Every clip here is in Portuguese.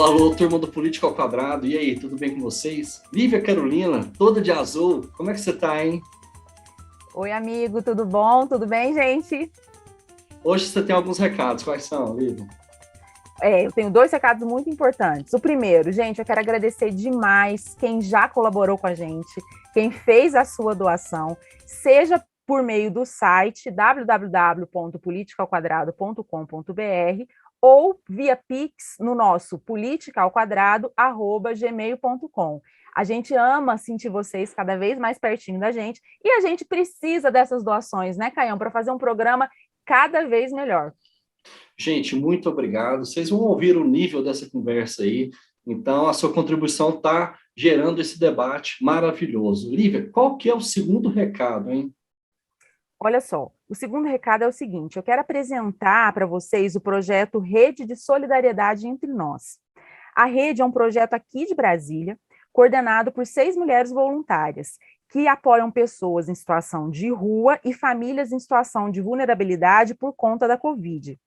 Alô, alô, turma do Política ao Quadrado. E aí, tudo bem com vocês? Lívia Carolina, toda de azul. Como é que você tá, hein? Oi, amigo, tudo bom? Tudo bem, gente? Hoje você tem alguns recados. Quais são, Lívia? Eu tenho dois recados muito importantes. O primeiro, gente, eu quero agradecer demais quem já colaborou com a gente, quem fez a sua doação, seja por meio do site www.politicaoquadrado.com.br ou via Pix no nosso politicaoquadrado@gmail.com. A gente ama sentir vocês cada vez mais pertinho da gente e a gente precisa dessas doações, né, Caião, para fazer um programa cada vez melhor. Gente, muito obrigado. Vocês vão ouvir o nível dessa conversa aí. Então, a sua contribuição está gerando esse debate maravilhoso. Lívia, qual que é o segundo recado, hein? Olha só, o segundo recado é o seguinte: eu quero apresentar para vocês o projeto Rede de Solidariedade Entre Nós. A rede é um projeto aqui de Brasília, coordenado por 6 mulheres voluntárias, que apoiam pessoas em situação de rua e famílias em situação de vulnerabilidade por conta da Covid.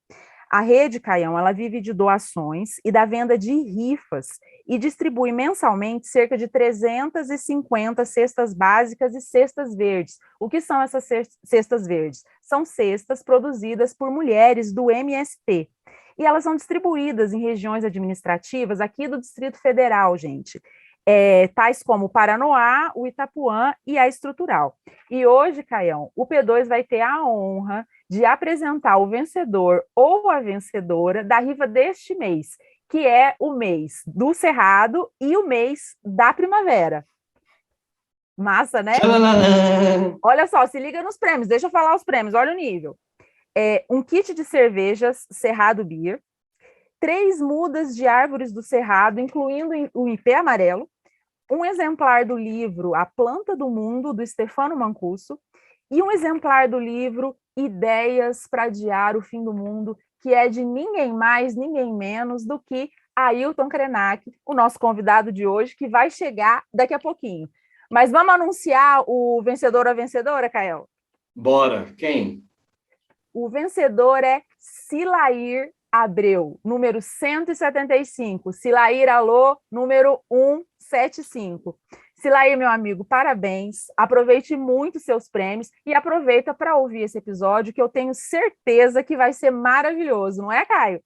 A rede, Caião, ela vive de doações e da venda de rifas e distribui mensalmente cerca de 350 cestas básicas e cestas verdes. O que são essas cestas verdes? São cestas produzidas por mulheres do MST. E elas são distribuídas em regiões administrativas aqui do Distrito Federal, gente. Tais como o Paranoá, o Itapuã e a Estrutural. E hoje, Caião, o P2 vai ter a honra de apresentar o vencedor ou a vencedora da rifa deste mês, que é o mês do Cerrado e o mês da primavera. Massa, né? Tcharam! Olha só, se liga nos prêmios, deixa eu falar os prêmios, olha o nível. Um kit de cervejas Cerrado Beer, 3 mudas de árvores do Cerrado, incluindo o ipê amarelo, um exemplar do livro A Planta do Mundo, do Stefano Mancuso, e um exemplar do livro Ideias para Adiar o Fim do Mundo, que é de ninguém mais, ninguém menos do que Ailton Krenak, o nosso convidado de hoje, que vai chegar daqui a pouquinho. Mas vamos anunciar o vencedor ou a vencedora, Kael? Bora, quem? O vencedor é Silair Abreu, número 175. Silair, alô, número 175. Silair, meu amigo, parabéns. Aproveite muito seus prêmios e aproveita para ouvir esse episódio, que eu tenho certeza que vai ser maravilhoso, não é, Caio?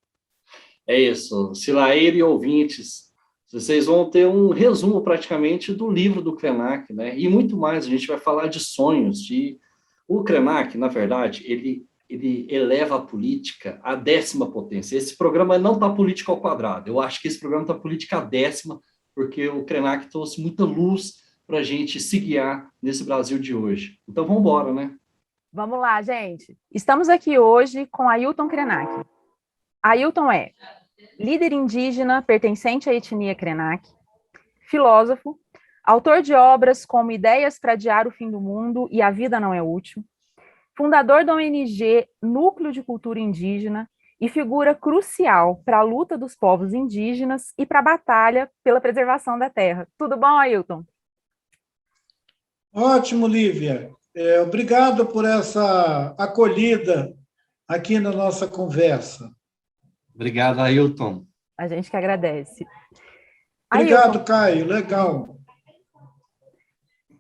É isso. Silair e ouvintes, vocês vão ter um resumo praticamente do livro do Krenak, né? E muito mais. A gente vai falar de sonhos. O Krenak, na verdade, ele eleva a política à 10ª potência. Esse programa não está política ao quadrado. Eu acho que esse programa está política à 10ª, porque o Krenak trouxe muita luz para a gente se guiar nesse Brasil de hoje. Então, vamos embora, né? Vamos lá, gente. Estamos aqui hoje com Ailton Krenak. Ailton é líder indígena pertencente à etnia Krenak, filósofo, autor de obras como Ideias para Adiar o Fim do Mundo e A Vida Não é Útil, fundador da ONG Núcleo de Cultura Indígena e figura crucial para a luta dos povos indígenas e para a batalha pela preservação da terra. Tudo bom, Ailton? Ótimo, Lívia. Obrigado por essa acolhida aqui na nossa conversa. Obrigado, Ailton. A gente que agradece. Obrigado, Ailton, Caio. Legal.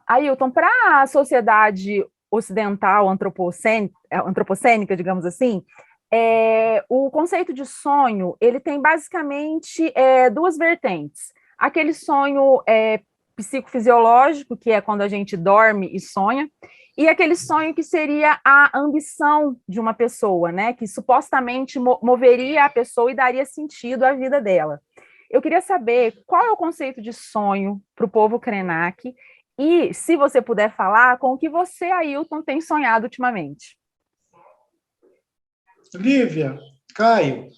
Ailton, para a sociedade ocidental antropocênica, digamos assim, o conceito de sonho ele tem basicamente 2 vertentes. Aquele sonho psicofisiológico, que é quando a gente dorme e sonha, e aquele sonho que seria a ambição de uma pessoa, né, que supostamente moveria a pessoa e daria sentido à vida dela. Eu queria saber qual é o conceito de sonho para o povo Krenak e, se você puder falar, com o que você, Ailton, tem sonhado ultimamente. Lívia, Caio,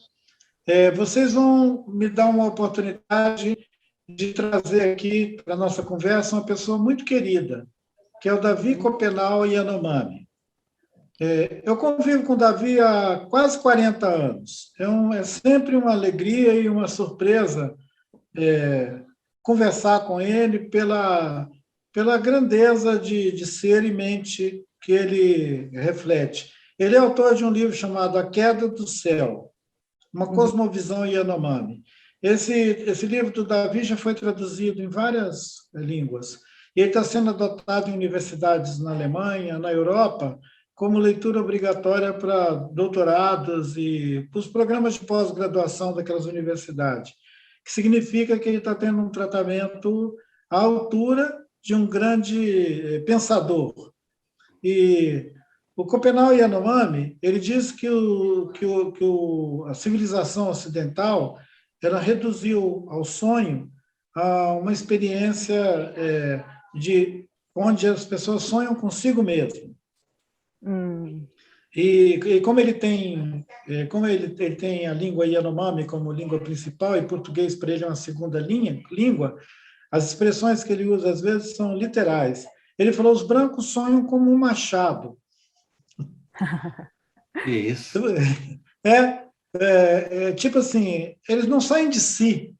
vocês vão me dar uma oportunidade de trazer aqui para a nossa conversa uma pessoa muito querida, que é o Davi Copenau Yanomami. Eu convivo com o Davi há quase 40 anos. É sempre uma alegria e uma surpresa conversar com ele pela grandeza de ser e mente que ele reflete. Ele é autor de um livro chamado A Queda do Céu, uma cosmovisão Yanomami. Esse livro do Davi já foi traduzido em várias línguas. E ele está sendo adotado em universidades na Alemanha, na Europa, como leitura obrigatória para doutorados e para os programas de pós-graduação daquelas universidades, que significa que ele está tendo um tratamento à altura de um grande pensador. E o Copenau Yanomami, ele diz que a civilização ocidental ela reduziu ao sonho a uma experiência onde as pessoas sonham consigo mesmo. E como ele tem a língua Yanomami como língua principal e português para ele é uma segunda língua, as expressões que ele usa às vezes são literais. Ele falou: os brancos sonham como um machado. Isso. Tipo assim, eles não saem de si.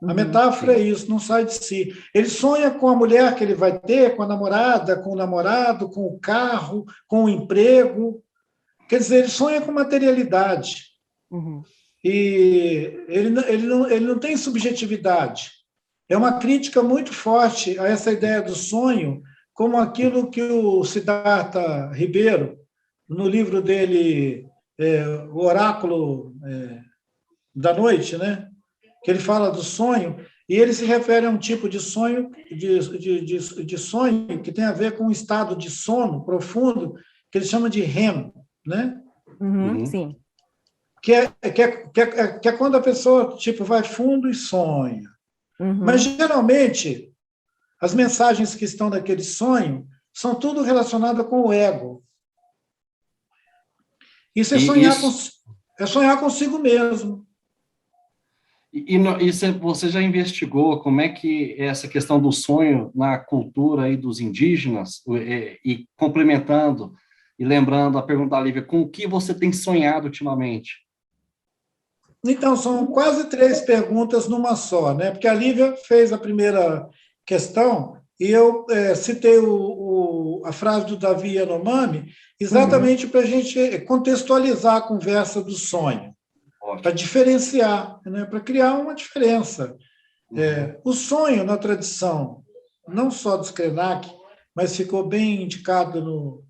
A metáfora é isso, não sai de si. Ele sonha com a mulher que ele vai ter, com a namorada, com o namorado, com o carro, com o emprego. Quer dizer, ele sonha com materialidade. E ele não tem subjetividade. É uma crítica muito forte a essa ideia do sonho, como aquilo que o Siddhartha Ribeiro, no livro dele, O Oráculo da Noite, né? Que ele fala do sonho, e ele se refere a um tipo de sonho, de sonho que tem a ver com um estado de sono profundo, que ele chama de REM, né? Sim. Que é quando a pessoa tipo, vai fundo e sonha. Mas, geralmente, as mensagens que estão naquele sonho são tudo relacionado com o ego. Isso é sonhar consigo mesmo. E você já investigou como é que é essa questão do sonho na cultura aí dos indígenas, e complementando e lembrando a pergunta da Lívia, com o que você tem sonhado ultimamente? Então, são quase 3 perguntas numa só, né? Porque a Lívia fez a primeira questão e eu citei a frase do Davi Yanomami exatamente para a gente contextualizar a conversa do sonho. Para diferenciar, né? Para criar uma diferença. O sonho, na tradição, não só dos Krenak, mas ficou bem indicado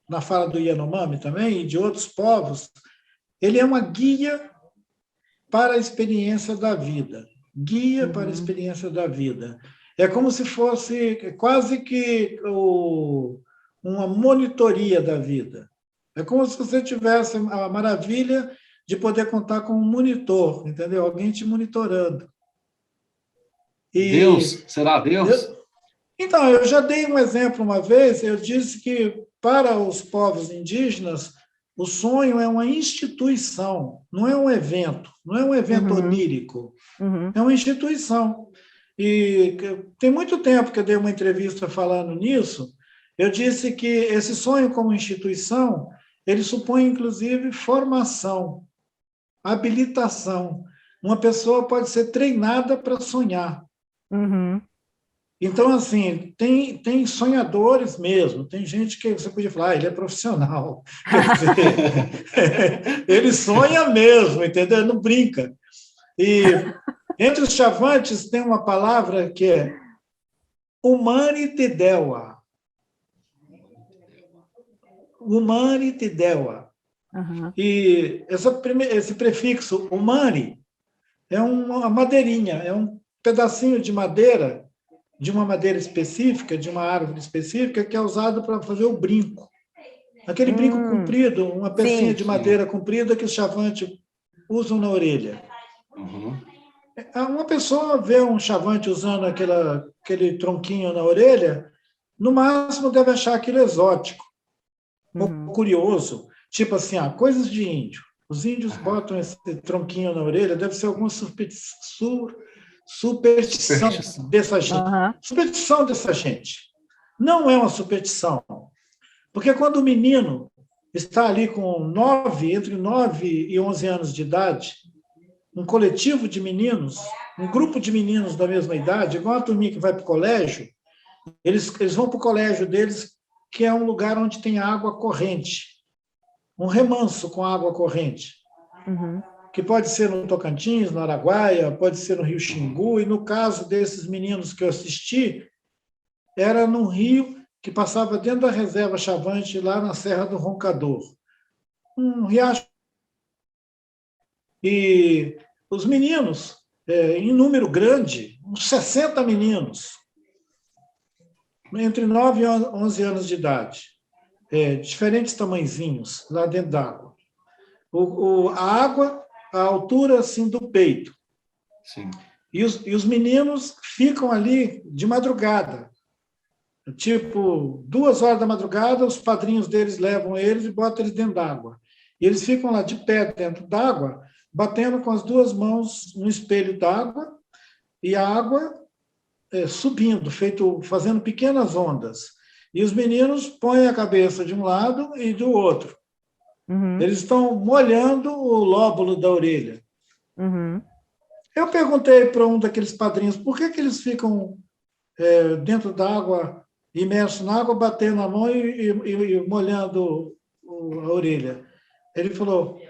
na fala do Yanomami também, e de outros povos, ele é uma guia para a experiência da vida. Guia para a experiência da vida. É como se fosse quase que uma monitoria da vida. É como se você tivesse a maravilha de poder contar com um monitor, entendeu? Alguém te monitorando. Deus? Será Deus? Então, eu já dei um exemplo uma vez, eu disse que para os povos indígenas, o sonho é uma instituição, não é um evento onírico, é uma instituição. E tem muito tempo que eu dei uma entrevista falando nisso, eu disse que esse sonho como instituição, ele supõe, inclusive, formação, habilitação. Uma pessoa pode ser treinada para sonhar. Então, assim, tem sonhadores mesmo, tem gente que você podia falar, ele é profissional. Quer dizer, ele sonha mesmo, entendeu? Ele não brinca. E entre os chavantes tem uma palavra que é humanitidewa. Humanitidewa. E esse prefixo humani é uma madeirinha, é um pedacinho de madeira, de uma madeira específica, de uma árvore específica, que é usado para fazer o brinco. Aquele brinco comprido, uma pecinha de madeira comprida que os chavantes usam na orelha. Uma pessoa vê um chavante usando aquele tronquinho na orelha, no máximo deve achar aquilo exótico, ou curioso, tipo assim, coisas de índio. Os índios botam esse tronquinho na orelha, deve ser alguma superstição dessa gente. Superstição dessa gente. Não é uma superstição. Porque quando o menino está ali com entre 9 e 11 anos de idade, um coletivo de meninos, um grupo de meninos da mesma idade, igual a turminha que vai para o colégio, eles vão para o colégio deles, que é um lugar onde tem água corrente, um remanso com água corrente. que pode ser no Tocantins, no Araguaia, pode ser no Rio Xingu, e no caso desses meninos que eu assisti, era num rio que passava dentro da reserva Chavante, lá na Serra do Roncador. Um riacho. E os meninos, em número grande, uns 60 meninos, entre 9 e 11 anos de idade, diferentes tamanhozinhos lá dentro d'água. A água, a altura assim, do peito. Sim. E os meninos ficam ali de madrugada. Tipo, 2 horas da madrugada, os padrinhos deles levam eles e botam eles dentro d'água. E eles ficam lá de pé dentro d'água, batendo com as 2 mãos no espelho d'água, e a água subindo, fazendo pequenas ondas. E os meninos põem a cabeça de um lado e do outro. Uhum. Eles estão molhando o lóbulo da orelha. Uhum. Eu perguntei para um daqueles padrinhos por que eles ficam dentro da água, imersos na água, batendo a mão e molhando a orelha. Ele falou,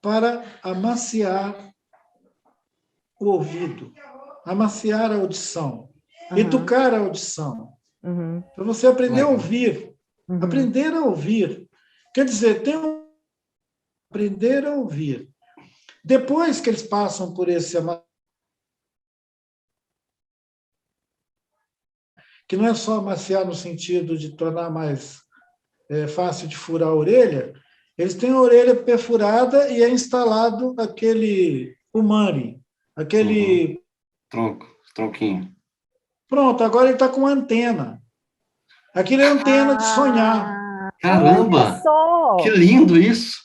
para amaciar o ouvido, amaciar a audição, educar a audição, para você aprender a ouvir, aprender a ouvir. Quer dizer, aprender a ouvir. Depois que eles passam por esse que não é só amaciar no sentido de tornar mais fácil de furar a orelha, eles têm a orelha perfurada e é instalado aquele umani, aquele... Tronquinho. Pronto, agora ele está com antena. Aquilo é antena de sonhar. Caramba! Que lindo isso!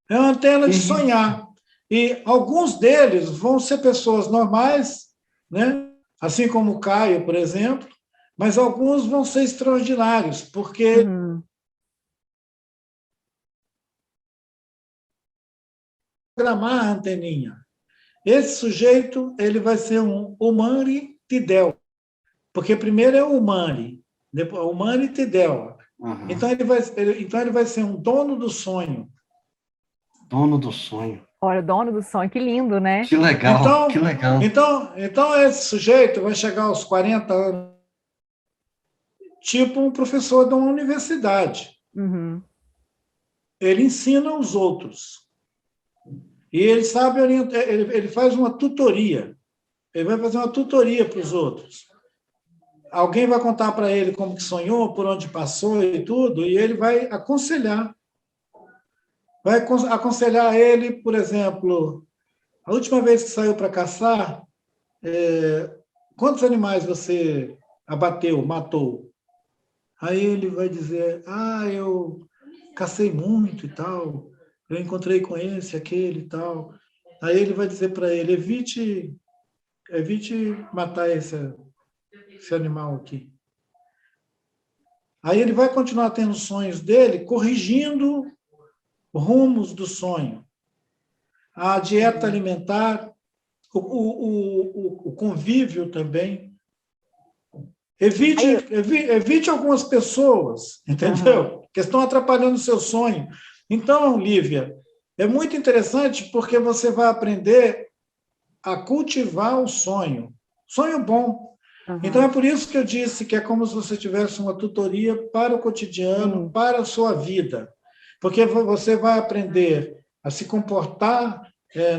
É uma antena de sonhar. E alguns deles vão ser pessoas normais, né? Assim como o Caio, por exemplo, mas alguns vão ser extraordinários, porque programar a anteninha. Esse sujeito ele vai ser um Umani Tidel, porque primeiro é o Umani, depois o Umani Tidel. Então ele vai ser um dono do sonho. Dono do sonho. Olha, dono do sonho, que lindo, né? Que legal, então, que legal. Então esse sujeito vai chegar aos 40 anos, tipo um professor de uma universidade. Ele ensina os outros. E ele sabe orientar, ele faz uma tutoria. Ele vai fazer uma tutoria para os outros. Alguém vai contar para ele como que sonhou, por onde passou e tudo, e ele vai aconselhar. Vai aconselhar ele, por exemplo, a última vez que saiu para caçar, quantos animais você abateu, matou? Aí ele vai dizer, eu cacei muito e tal, eu encontrei com esse, aquele e tal. Aí ele vai dizer para ele, evite matar esse animal aqui. Aí ele vai continuar tendo os sonhos dele, corrigindo rumos do sonho. A dieta alimentar, o convívio também. Evite algumas pessoas, entendeu? Que estão atrapalhando o seu sonho. Então, Lívia, é muito interessante porque você vai aprender a cultivar o sonho. Sonho bom. Então, é por isso que eu disse que é como se você tivesse uma tutoria para o cotidiano, para a sua vida. Porque você vai aprender a se comportar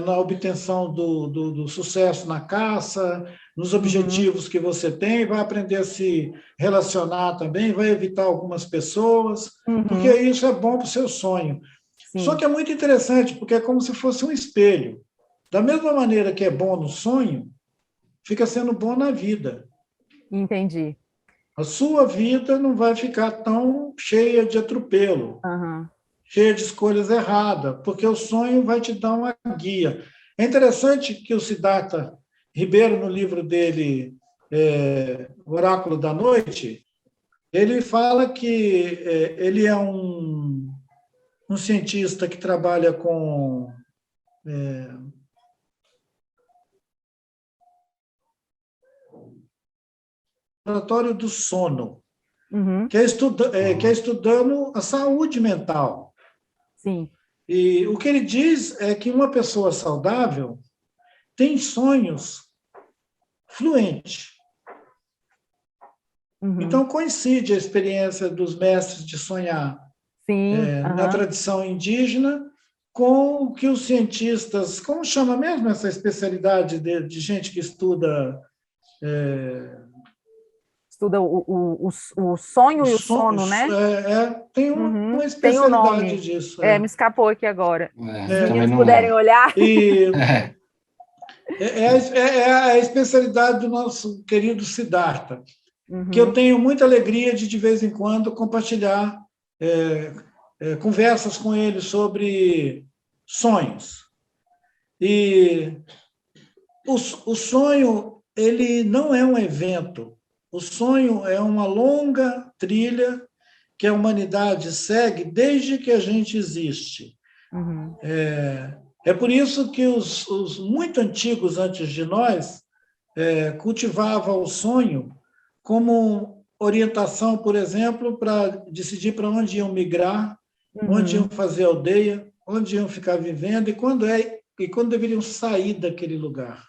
na obtenção do sucesso na caça, nos objetivos que você tem, vai aprender a se relacionar também, vai evitar algumas pessoas, porque isso é bom para o seu sonho. Só que é muito interessante, porque é como se fosse um espelho. Da mesma maneira que é bom no sonho, fica sendo bom na vida. Entendi. A sua vida não vai ficar tão cheia de atropelo, cheia de escolhas erradas, porque o sonho vai te dar uma guia. É interessante que o Siddhartha Ribeiro, no livro dele, Oráculo da Noite, ele fala que ele é um cientista que trabalha com laboratório do sono, que é estudando a saúde mental. Sim. E o que ele diz é que uma pessoa saudável tem sonhos fluentes. Uhum. Então, coincide a experiência dos mestres de sonhar Sim, na tradição indígena com o que os cientistas, como chama mesmo essa especialidade de gente que estuda estuda o sonho e o sono, né? tem Uhum. uma Tem o especialidade nome. disso. Me escapou aqui agora. Se os Também meninos não. puderem olhar. E É, é a especialidade do nosso querido Siddhartha, que eu Uhum. tenho muita alegria de vez em quando, compartilhar conversas com ele sobre sonhos. E o sonho, ele não é um evento. O sonho é uma longa trilha que a humanidade segue desde que a gente existe. Uhum. É por isso que os muito antigos antes de nós cultivavam o sonho como orientação, por exemplo, para decidir para onde iam migrar, onde iam Uhum. fazer aldeia, onde iam ficar vivendo e quando deveriam sair daquele lugar.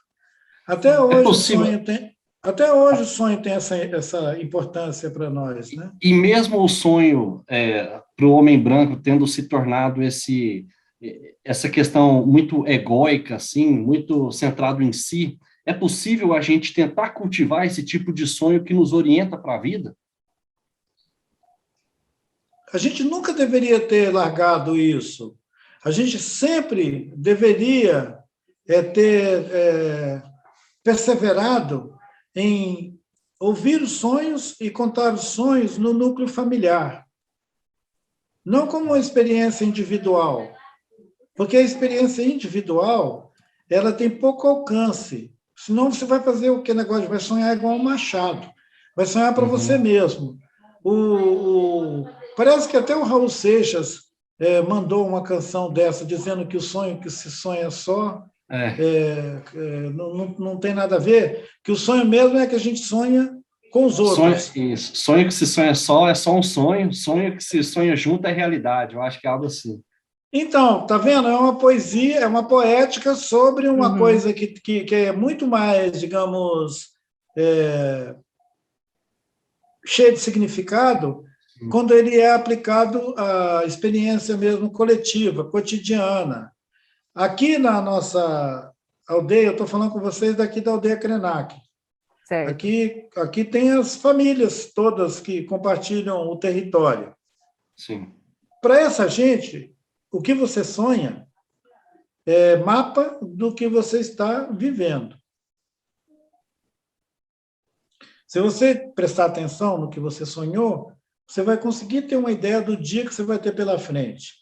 Até Sim. é hoje o possível. sonho tem, até hoje o sonho tem essa importância para nós, né? E mesmo o sonho para o homem branco tendo se tornado essa questão muito egóica, assim, muito centrado em si, é possível a gente tentar cultivar esse tipo de sonho que nos orienta para a vida? A gente nunca deveria ter largado isso. A gente sempre deveria ter perseverado em ouvir os sonhos e contar os sonhos no núcleo familiar, não como uma experiência individual, porque a experiência individual ela tem pouco alcance. Senão você vai fazer o que negócio? Vai sonhar igual um machado, vai sonhar para você Uhum. mesmo. Parece que até o Raul Seixas mandou uma canção dessa dizendo que o sonho que se sonha só É, não tem nada a ver, que o sonho mesmo é que a gente sonha com os outros. isso. Sonho que se sonha só é só um sonho, sonho que se sonha junto é realidade. Eu acho que é algo assim. Então, tá vendo? É uma poesia, é uma poética sobre uma Uhum. coisa que é muito mais, digamos, cheia de significado quando ele é aplicado à experiência mesmo coletiva, cotidiana. Aqui na nossa aldeia, eu estou falando com vocês daqui da aldeia Krenak. Certo. Aqui tem as famílias todas que compartilham o território. Sim. Para essa gente, o que você sonha é mapa do que você está vivendo. Se você prestar atenção no que você sonhou, você vai conseguir ter uma ideia do dia que você vai ter pela frente.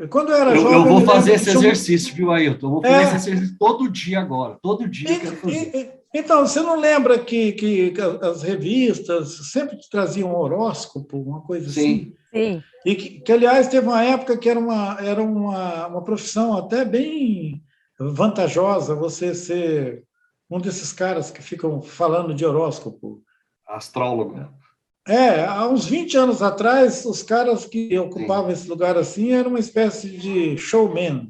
Quando eu era Eu jovem, eu vou me fazer lembro que esse tinha um. exercício, viu, Ailton? Eu vou fazer esse exercício todo dia agora. Todo dia eu quero fazer. Então, você não lembra que as revistas sempre traziam um horóscopo, uma coisa assim? Sim. Sim. E aliás, teve uma época que era uma profissão até bem vantajosa você ser um desses caras que ficam falando de horóscopo. Astrólogo. Há uns 20 anos atrás, os caras que Sim. ocupavam esse lugar assim eram uma espécie de showman. Né?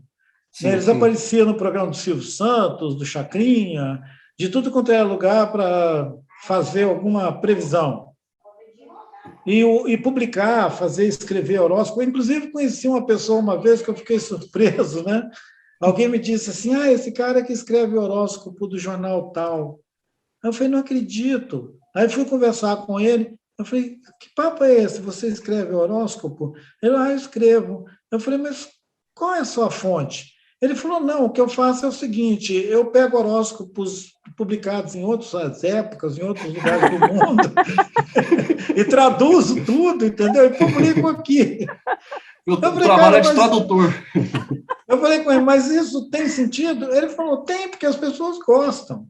Sim, Eles sim. apareciam no programa do Silvio Santos, do Chacrinha, de tudo quanto era lugar para fazer alguma previsão. E publicar, fazer, escrever horóscopo. Eu, inclusive, conheci uma pessoa uma vez que eu fiquei surpreso, né? Alguém me disse assim, esse cara que escreve horóscopo do jornal tal. Eu falei, não acredito. Aí fui conversar com ele, eu falei, que papo é esse? Você escreve horóscopo? Ele, eu escrevo. Eu falei, mas qual é a sua fonte? Ele falou, não, o que eu faço é o seguinte, eu pego horóscopos publicados em outras épocas, em outros lugares do mundo, e traduzo tudo, entendeu? E publico aqui. Eu O falei, trabalho cara, é de tradutor. eu falei com ele, mas isso tem sentido? Ele falou, tem, porque as pessoas gostam.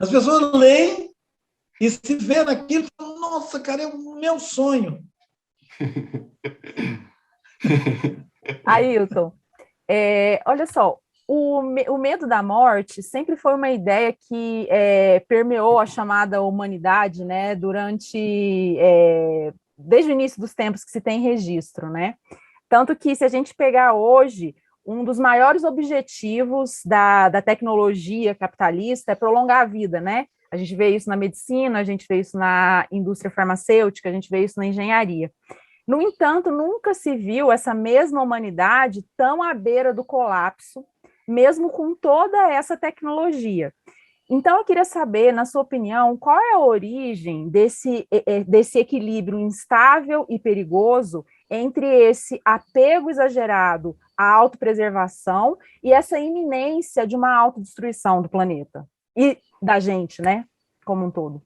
As pessoas leem e se vê naquilo, falam, nossa, cara, é o meu sonho. Ailton, olha só, o medo da morte sempre foi uma ideia que permeou a chamada humanidade, né, durante desde o início dos tempos que se tem registro, né? Tanto que, se a gente pegar hoje, um dos maiores objetivos da tecnologia capitalista é prolongar a vida, né? A gente vê isso na medicina, a gente vê isso na indústria farmacêutica, a gente vê isso na engenharia. No entanto, nunca se viu essa mesma humanidade tão à beira do colapso, mesmo com toda essa tecnologia. Então, eu queria saber, na sua opinião, qual é a origem desse equilíbrio instável e perigoso entre esse apego exagerado à autopreservação e essa iminência de uma autodestruição do planeta e da gente, né, como um todo.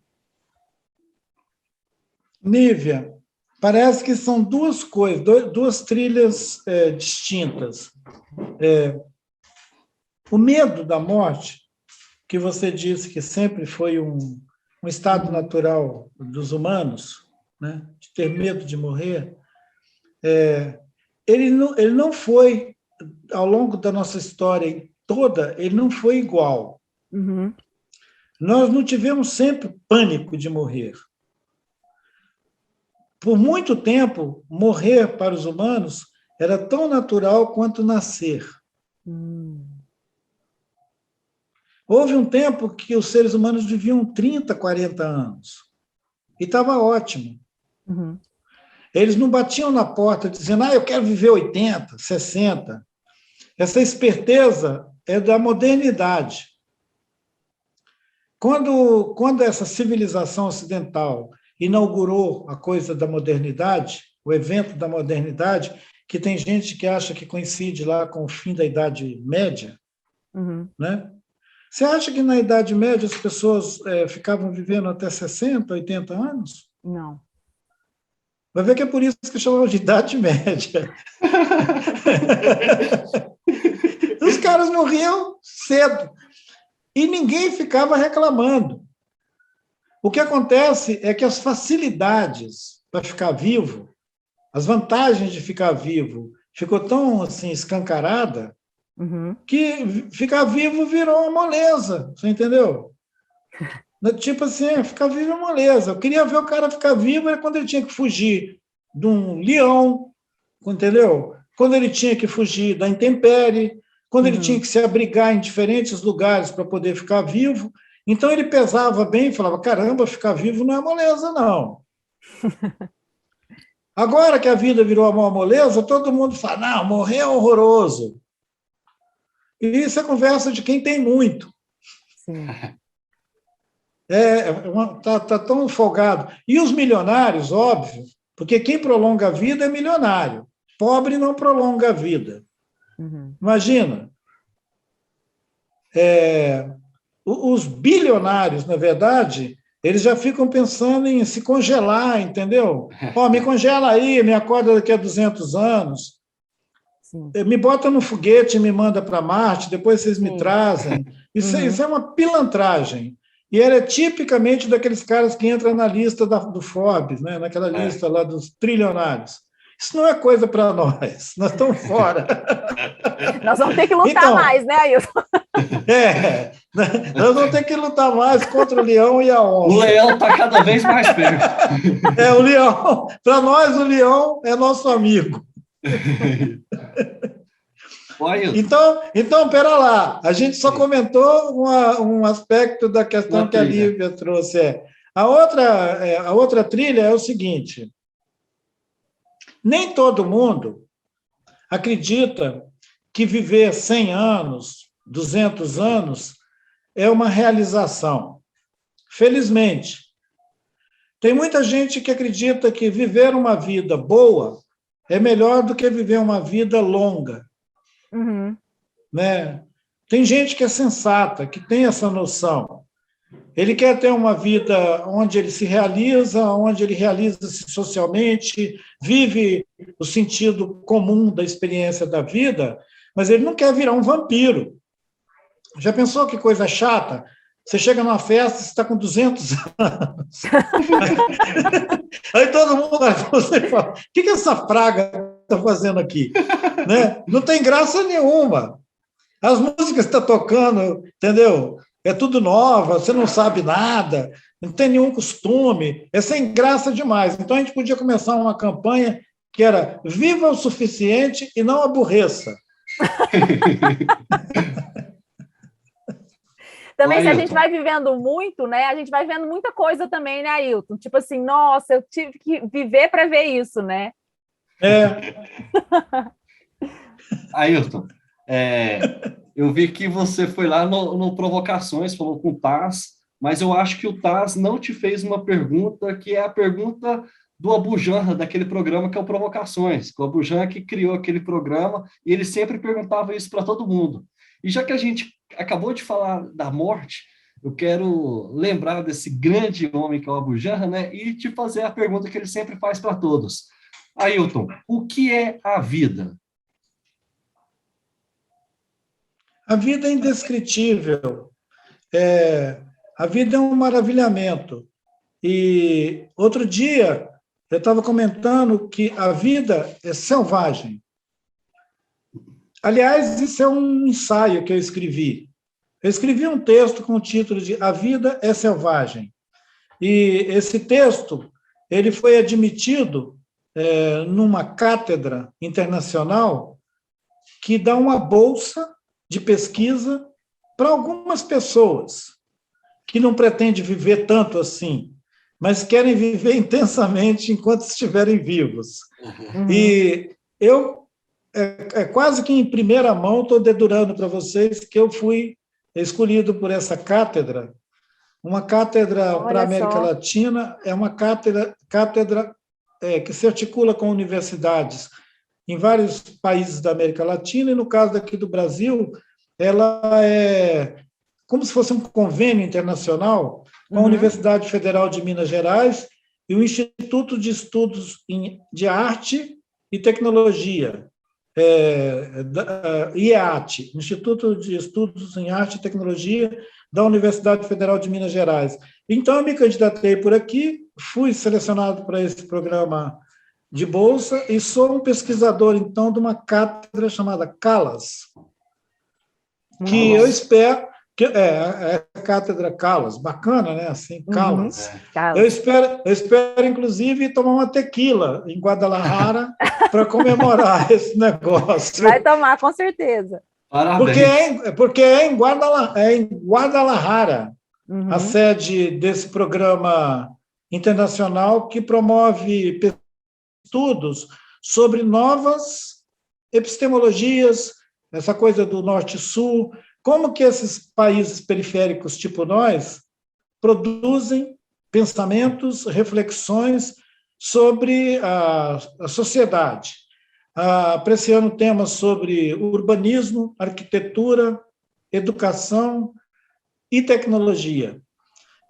Nívia, parece que são duas coisas, duas trilhas distintas. O medo da morte, que você disse que sempre foi um estado natural dos humanos, né, de ter medo de morrer, ele não foi, ao longo da nossa história toda, ele não foi igual. Uhum. Nós não tivemos sempre pânico de morrer. Por muito tempo, morrer para os humanos era tão natural quanto nascer. Houve um tempo que os seres humanos viviam 30, 40 anos. E estava ótimo. Uhum. Eles não batiam na porta dizendo, eu quero viver 80, 60. Essa esperteza é da modernidade. Quando essa civilização ocidental inaugurou a coisa da modernidade, o evento da modernidade, que tem gente que acha que coincide lá com o fim da Idade Média, né? Você acha que na Idade Média as pessoas ficavam vivendo até 60, 80 anos? Não. Vai ver que é por isso que chamavam de Idade Média. Os caras morriam cedo e ninguém ficava reclamando. O que acontece é que as facilidades para ficar vivo, as vantagens de ficar vivo, ficou tão assim escancarada que ficar vivo virou uma moleza, você entendeu? Tipo assim, ficar vivo é moleza. Eu queria ver o cara ficar vivo era quando ele tinha que fugir de um leão, entendeu? Quando ele tinha que fugir da intempérie, quando ele tinha que se abrigar em diferentes lugares para poder ficar vivo. Então, ele pesava bem e falava, caramba, ficar vivo não é moleza, não. Agora que a vida virou uma moleza, todo mundo fala, não, morrer é horroroso. E isso é conversa de quem tem muito. Sim. Tá tão folgado. E os milionários, óbvio, porque quem prolonga a vida é milionário. Pobre não prolonga a vida. Imagina. Os bilionários, na verdade, eles já ficam pensando em se congelar, entendeu? Me congela aí, me acorda daqui a 200 anos. Sim. Me bota no foguete e me manda para Marte, depois vocês me trazem. Isso é uma pilantragem. E ele é tipicamente daqueles caras que entram na lista do Forbes, né? Naquela lista lá dos trilionários. Isso não é coisa para nós estamos fora. Nós vamos ter que lutar mais, né, Ailton? Nós vamos ter que lutar mais contra o leão e a onça. O leão está cada vez mais perto. O leão. Para nós, o leão é nosso amigo. Então, pera lá, a gente só comentou um aspecto da questão que a Lívia trouxe. A outra trilha é o seguinte, nem todo mundo acredita que viver 100 anos, 200 anos, é uma realização. Felizmente, tem muita gente que acredita que viver uma vida boa é melhor do que viver uma vida longa. Né? Tem gente que é sensata, que tem essa noção. Ele quer ter uma vida onde ele se realiza-se socialmente, vive o sentido comum da experiência da vida, mas ele não quer virar um vampiro. Já pensou que coisa chata? Você chega numa festa, você está com 200 anos. Aí todo mundo vai você fala, o que essa praga está fazendo aqui? Né? Não tem graça nenhuma. As músicas que estão tocando, entendeu? é tudo nova, você não sabe nada, não tem nenhum costume, é sem graça demais. Então, a gente podia começar uma campanha que era viva o suficiente e não aborreça. Também, se a Ailton. gente vai vivendo muito, né? A gente vai vendo muita coisa também, né, Ailton? Tipo assim, nossa, eu tive que viver para ver isso, né? Ailton, eu vi que você foi lá no Provocações, falou com o Taz, mas eu acho que o Taz não te fez uma pergunta, que é a pergunta do Abu Janra, daquele programa que é o Provocações. O Abu Janra que criou aquele programa e ele sempre perguntava isso para todo mundo. E já que a gente acabou de falar da morte, eu quero lembrar desse grande homem que é o Abu Janra, né? E te fazer a pergunta que ele sempre faz para todos. Ailton, o que é a vida? A vida é indescritível. A vida é um maravilhamento. E outro dia eu estava comentando que a vida é selvagem. Aliás, isso é um ensaio que eu escrevi. Eu escrevi um texto com o título de A Vida é Selvagem. E esse texto ele foi admitido numa cátedra internacional que dá uma bolsa de pesquisa para algumas pessoas que não pretendem viver tanto assim, mas querem viver intensamente enquanto estiverem vivos. Uhum. E eu, quase que em primeira mão, estou dedurando para vocês que eu fui escolhido por essa cátedra. Uma cátedra para a América Latina é uma cátedra que se articula com universidades em vários países da América Latina, e no caso daqui do Brasil, ela é como se fosse um convênio internacional com a Universidade Federal de Minas Gerais e o Instituto de Estudos de Arte e Tecnologia, IEAT, Instituto de Estudos em Arte e Tecnologia da Universidade Federal de Minas Gerais. Então, eu me candidatei por aqui, fui selecionado para esse programa de bolsa e sou um pesquisador, então, de uma cátedra chamada CALAS, que eu espero... a cátedra Calas, bacana, né? Assim, Calas. Eu espero, inclusive, tomar uma tequila em Guadalajara para comemorar esse negócio. Vai tomar, com certeza. Porque é em Guadalajara, a sede desse programa internacional que promove estudos sobre novas epistemologias, essa coisa do norte-sul. Como que esses países periféricos, tipo nós, produzem pensamentos, reflexões sobre a sociedade, apreciando temas sobre urbanismo, arquitetura, educação e tecnologia.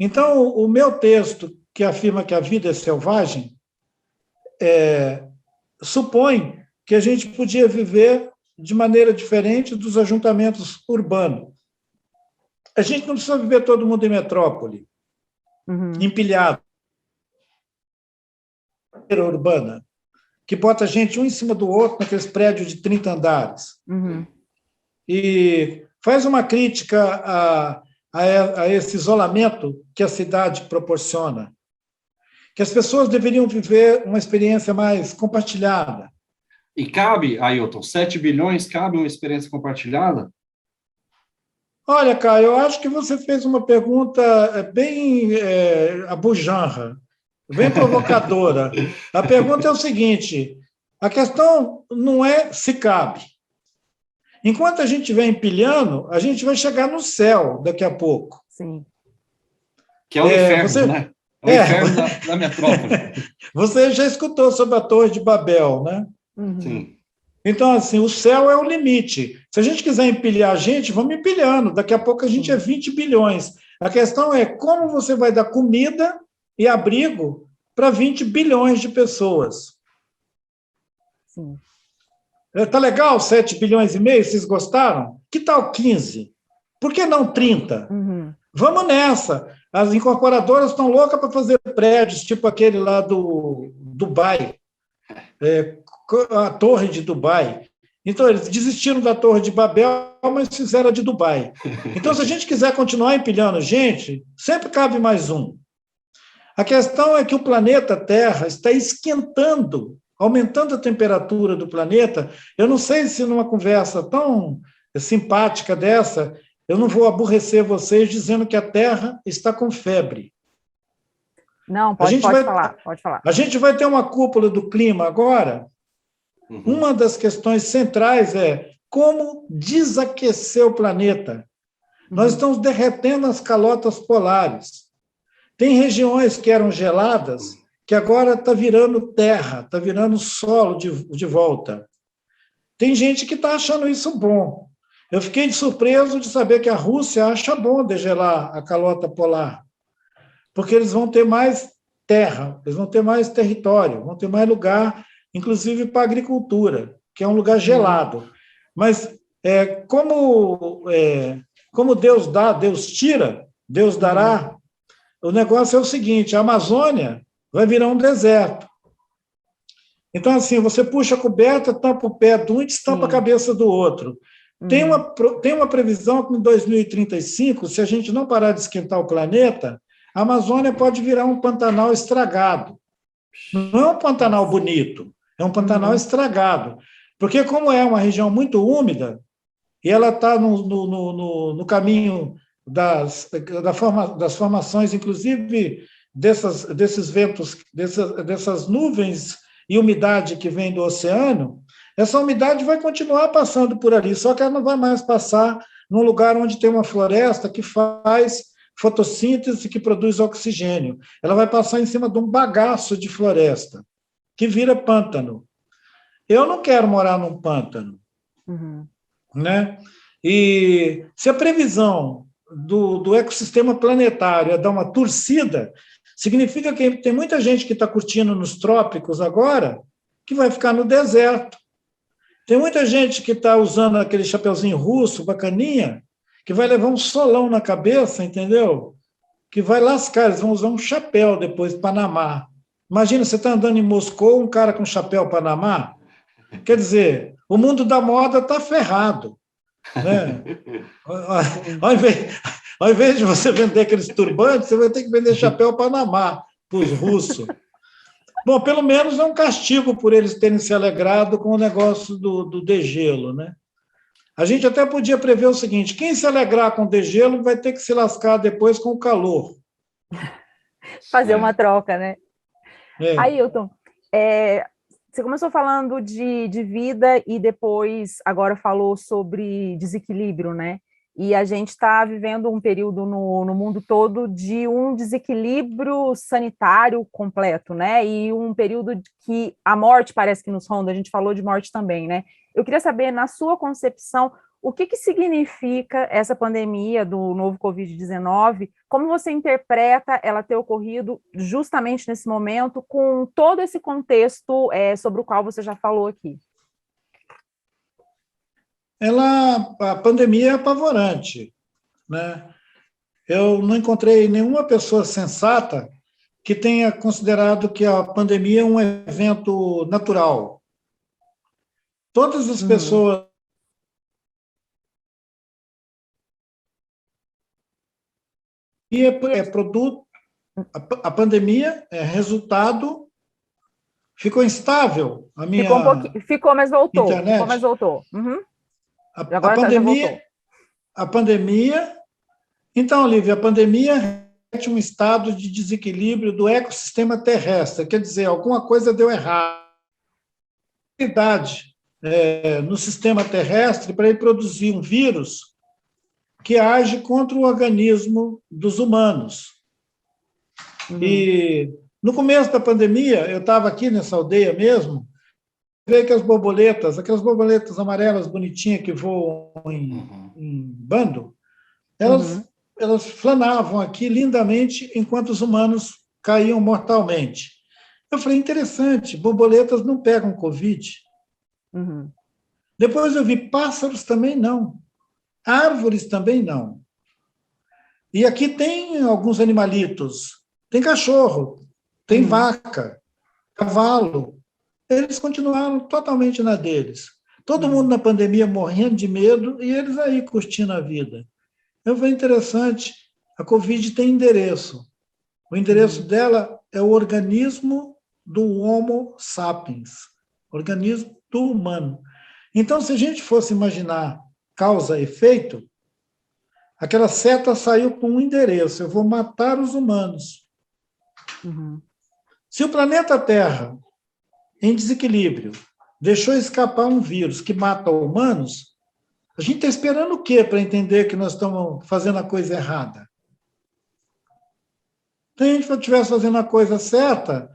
Então, o meu texto, que afirma que a vida é selvagem, supõe que a gente podia viver de maneira diferente dos ajuntamentos urbanos. A gente não precisa viver todo mundo em metrópole, empilhado, urbana, que bota a gente um em cima do outro naqueles prédios de 30 andares. E faz uma crítica a esse isolamento que a cidade proporciona, que as pessoas deveriam viver uma experiência mais compartilhada. E cabe, Ailton, 7 bilhões, cabe uma experiência compartilhada? Olha, Caio, eu acho que você fez uma pergunta bem abujanra, bem provocadora. A pergunta é o seguinte, a questão não é se cabe. Enquanto a gente estiver empilhando, a gente vai chegar no céu daqui a pouco. Sim. Que é o inferno, né? É o inferno da metrópole. Você já escutou sobre a Torre de Babel, né? Sim. Então, assim, o céu é o limite. Se a gente quiser empilhar a gente, vamos empilhando. Daqui a pouco a gente é 20 bilhões. A questão é como você vai dar comida e abrigo para 20 bilhões de pessoas. Sim. Tá legal 7 bilhões e meio? Vocês gostaram? Que tal 15? Por que não 30? Vamos nessa. As incorporadoras estão loucas para fazer prédios, tipo aquele lá do Dubai, a Torre de Dubai. Então, eles desistiram da Torre de Babel, mas fizeram a de Dubai. Então, se a gente quiser continuar empilhando gente, sempre cabe mais um. A questão é que o planeta Terra está esquentando, aumentando a temperatura do planeta. Eu não sei se numa conversa tão simpática dessa, eu não vou aborrecer vocês dizendo que a Terra está com febre. Não, pode falar. A gente vai ter uma cúpula do clima agora. Uma das questões centrais é como desaquecer o planeta. Nós estamos derretendo as calotas polares. Tem regiões que eram geladas, que agora está virando terra, está virando solo de volta. Tem gente que está achando isso bom. Eu fiquei surpreso de saber que a Rússia acha bom degelar a calota polar, porque eles vão ter mais terra, eles vão ter mais território, vão ter mais lugar, inclusive para a agricultura, que é um lugar gelado. Mas como Deus dá, Deus tira, Deus dará, o negócio é o seguinte, a Amazônia vai virar um deserto. Então, assim, você puxa a coberta, tampa o pé de um e destampa a cabeça do outro. Tem uma previsão que em 2035, se a gente não parar de esquentar o planeta, a Amazônia pode virar um Pantanal estragado. Não é um Pantanal bonito, é um Pantanal estragado. Porque como é uma região muito úmida, e ela está no caminho das formações, inclusive desses ventos, dessas nuvens e umidade que vem do oceano, essa umidade vai continuar passando por ali, só que ela não vai mais passar num lugar onde tem uma floresta que faz fotossíntese, que produz oxigênio. Ela vai passar em cima de um bagaço de floresta, que vira pântano. Eu não quero morar num pântano. Né? E se a previsão do ecossistema planetário é dar uma torcida, significa que tem muita gente que está curtindo nos trópicos agora, que vai ficar no deserto. Tem muita gente que está usando aquele chapeuzinho russo, bacaninha, que vai levar um solão na cabeça, entendeu? Que vai lascar, eles vão usar um chapéu depois, Panamá. Imagina, você está andando em Moscou, um cara com chapéu Panamá. Quer dizer, o mundo da moda está ferrado. Né? Ao invés de você vender aqueles turbantes, você vai ter que vender chapéu Panamá para os russos. Bom, pelo menos é um castigo por eles terem se alegrado com o negócio do degelo, né? A gente até podia prever o seguinte: quem se alegrar com o degelo vai ter que se lascar depois com o calor. Fazer uma troca, né? Ailton, você começou falando de vida e depois agora falou sobre desequilíbrio, né? E a gente está vivendo um período no mundo todo de um desequilíbrio sanitário completo, né? E um período que a morte parece que nos ronda, a gente falou de morte também, né? Eu queria saber, na sua concepção, o que significa essa pandemia do novo Covid-19, como você interpreta ela ter ocorrido justamente nesse momento, com todo esse contexto sobre o qual você já falou aqui? A pandemia é apavorante, né? Eu não encontrei nenhuma pessoa sensata que tenha considerado que a pandemia é um evento natural. Todas as pessoas é produto, a pandemia é resultado, ficou instável a minha ficou, mas voltou. internet. Ficou, mas voltou. A pandemia. Então, Lívia, a pandemia reflete um estado de desequilíbrio do ecossistema terrestre, quer dizer, alguma coisa deu errado. No sistema terrestre para ele produzir um vírus que age contra o organismo dos humanos. E no começo da pandemia, eu estava aqui nessa aldeia mesmo, veio que as borboletas, aquelas borboletas amarelas bonitinhas que voam em bando, elas flanavam aqui lindamente enquanto os humanos caíam mortalmente. Eu falei, interessante, borboletas não pegam Covid. Depois eu vi pássaros também não, árvores também não. E aqui tem alguns animalitos, tem cachorro, tem vaca, cavalo. Eles continuaram totalmente na deles. Todo mundo na pandemia morrendo de medo e eles aí curtindo a vida. Eu falei, interessante, a Covid tem endereço. O endereço dela é o organismo do Homo sapiens, organismo do humano. Então, se a gente fosse imaginar causa e efeito, aquela seta saiu com um endereço, eu vou matar os humanos. Se o planeta Terra, em desequilíbrio, deixou escapar um vírus que mata humanos, a gente está esperando o quê para entender que nós estamos fazendo a coisa errada? Se a gente estivesse fazendo a coisa certa,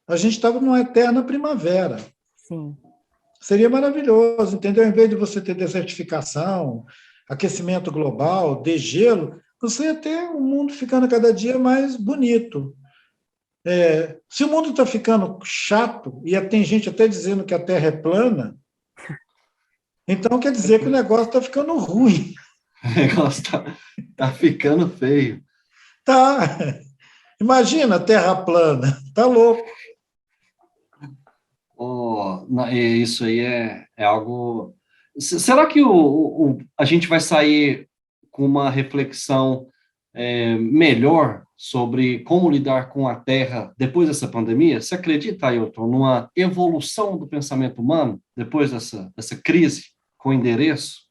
a gente estava numa eterna primavera. Sim. Seria maravilhoso, entendeu? Em vez de você ter desertificação, aquecimento global, degelo, você ia ter um mundo ficando cada dia mais bonito. Se o mundo está ficando chato, e tem gente até dizendo que a Terra é plana, então quer dizer que o negócio está ficando ruim. O negócio tá ficando feio. Tá. Imagina a Terra plana. Tá louco. Isso aí é algo... Será que a gente vai sair com uma reflexão melhor sobre como lidar com a Terra depois dessa pandemia? Você acredita, Ailton, numa evolução do pensamento humano depois dessa crise com endereço?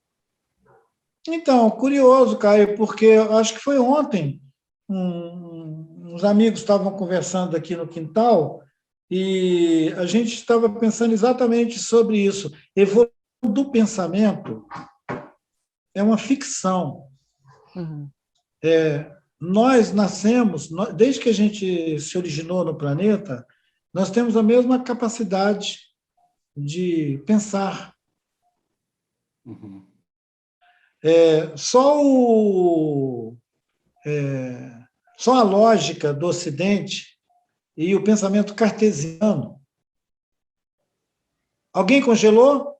Então, curioso, Caio, porque eu acho que foi ontem, uns amigos estavam conversando aqui no quintal e a gente estava pensando exatamente sobre isso. Evolução do pensamento é uma ficção. Nós nascemos, desde que a gente se originou no planeta, nós temos a mesma capacidade de pensar. Só a lógica do Ocidente e o pensamento cartesiano. Alguém congelou?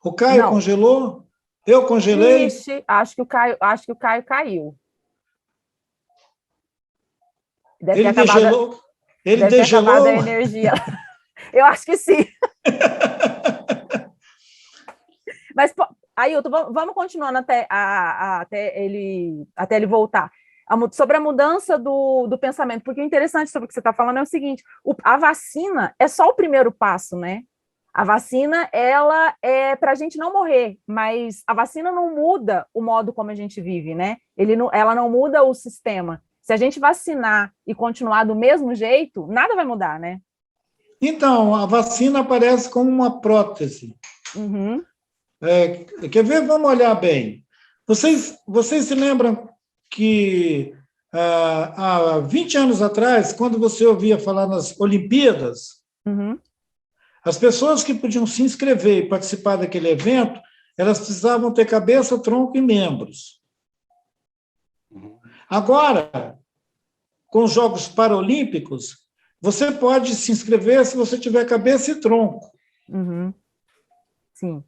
O Caio Não. Congelou? Eu congelei? Ixi, acho que o Caio caiu. Deve Ele ter acabado, degelou? Ele deve ter degelou? acabado a energia. Eu acho que sim. Mas, Ailton, vamos continuando até ele voltar. Sobre a mudança do pensamento, porque o interessante sobre o que você está falando é o seguinte: a vacina é só o primeiro passo, né? A vacina, ela é para a gente não morrer, mas a vacina não muda o modo como a gente vive, né? Ela não muda o sistema. Se a gente vacinar e continuar do mesmo jeito, nada vai mudar, né? Então, a vacina aparece como uma prótese. Quer ver? Vamos olhar bem. Vocês se lembram que há 20 anos atrás, quando você ouvia falar nas Olimpíadas, as pessoas que podiam se inscrever e participar daquele evento, elas precisavam ter cabeça, tronco e membros. Agora, com os Jogos Paralímpicos, você pode se inscrever se você tiver cabeça e tronco. Sim.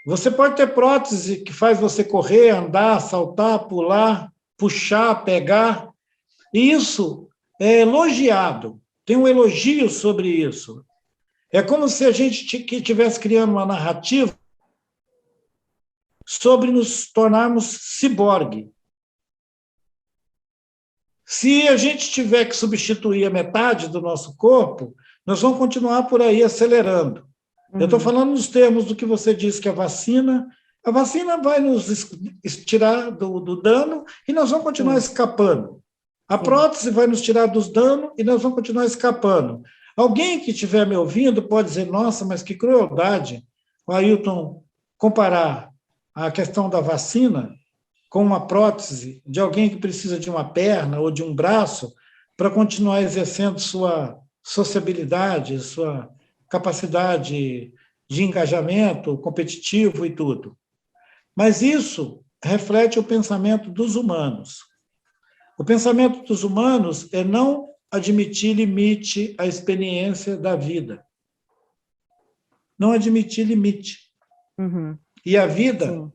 Você pode ter prótese que faz você correr, andar, saltar, pular, puxar, pegar. E isso é elogiado. Tem um elogio sobre isso. É como se a gente estivesse criando uma narrativa sobre nos tornarmos ciborgue. Se a gente tiver que substituir a metade do nosso corpo, nós vamos continuar por aí acelerando. Eu estou falando nos termos do que você disse, que a vacina vai nos tirar do dano e nós vamos continuar escapando. A prótese vai nos tirar dos danos e nós vamos continuar escapando. Alguém que estiver me ouvindo pode dizer, nossa, mas que crueldade o Ailton comparar a questão da vacina com uma prótese de alguém que precisa de uma perna ou de um braço para continuar exercendo sua sociabilidade, sua capacidade de engajamento competitivo e tudo. Mas isso reflete o pensamento dos humanos. O pensamento dos humanos é não admitir limite à experiência da vida. Não admitir limite. E a vida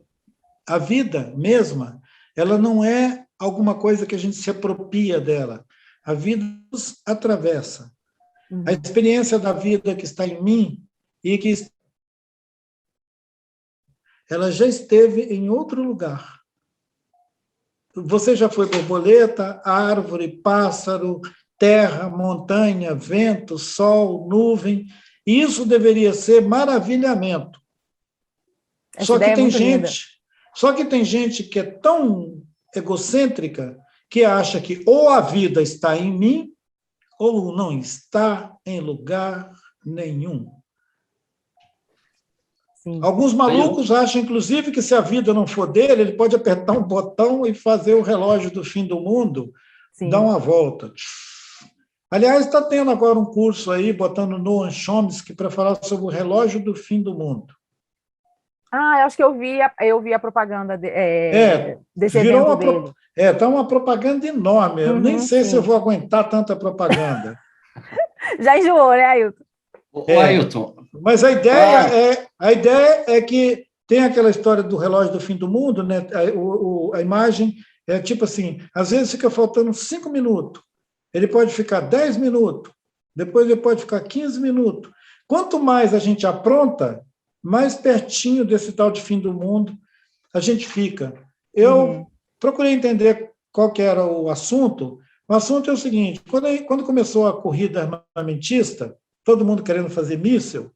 mesma, ela não é alguma coisa que a gente se apropria dela. A vida nos atravessa. A experiência da vida que está em mim e que ela já esteve em outro lugar. Você já foi borboleta, árvore, pássaro, terra, montanha, vento, sol, nuvem. Isso deveria ser maravilhamento. Essa ideia é muito linda. Só que tem gente que é tão egocêntrica que acha que ou a vida está em mim ou não está em lugar nenhum. Sim. Alguns malucos acham, inclusive, que se a vida não for dele, ele pode apertar um botão e fazer o relógio do fim do mundo dar uma volta. Aliás, está tendo agora um curso aí, botando Noam Chomsky para falar sobre o relógio do fim do mundo. Ah, eu acho que eu vi a propaganda desse evento dele. Está uma propaganda enorme. Eu nem sei se eu vou aguentar tanta propaganda. Já enjoou, né, Ailton? Ailton. Mas a ideia é que tem aquela história do relógio do fim do mundo, né? A imagem é tipo assim, às vezes fica faltando 5 minutos, ele pode ficar 10 minutos, depois ele pode ficar 15 minutos. Quanto mais a gente apronta, mais pertinho desse tal de fim do mundo a gente fica. Eu procurei entender qual que era o assunto. O assunto é o seguinte, quando começou a corrida armamentista, todo mundo querendo fazer míssil,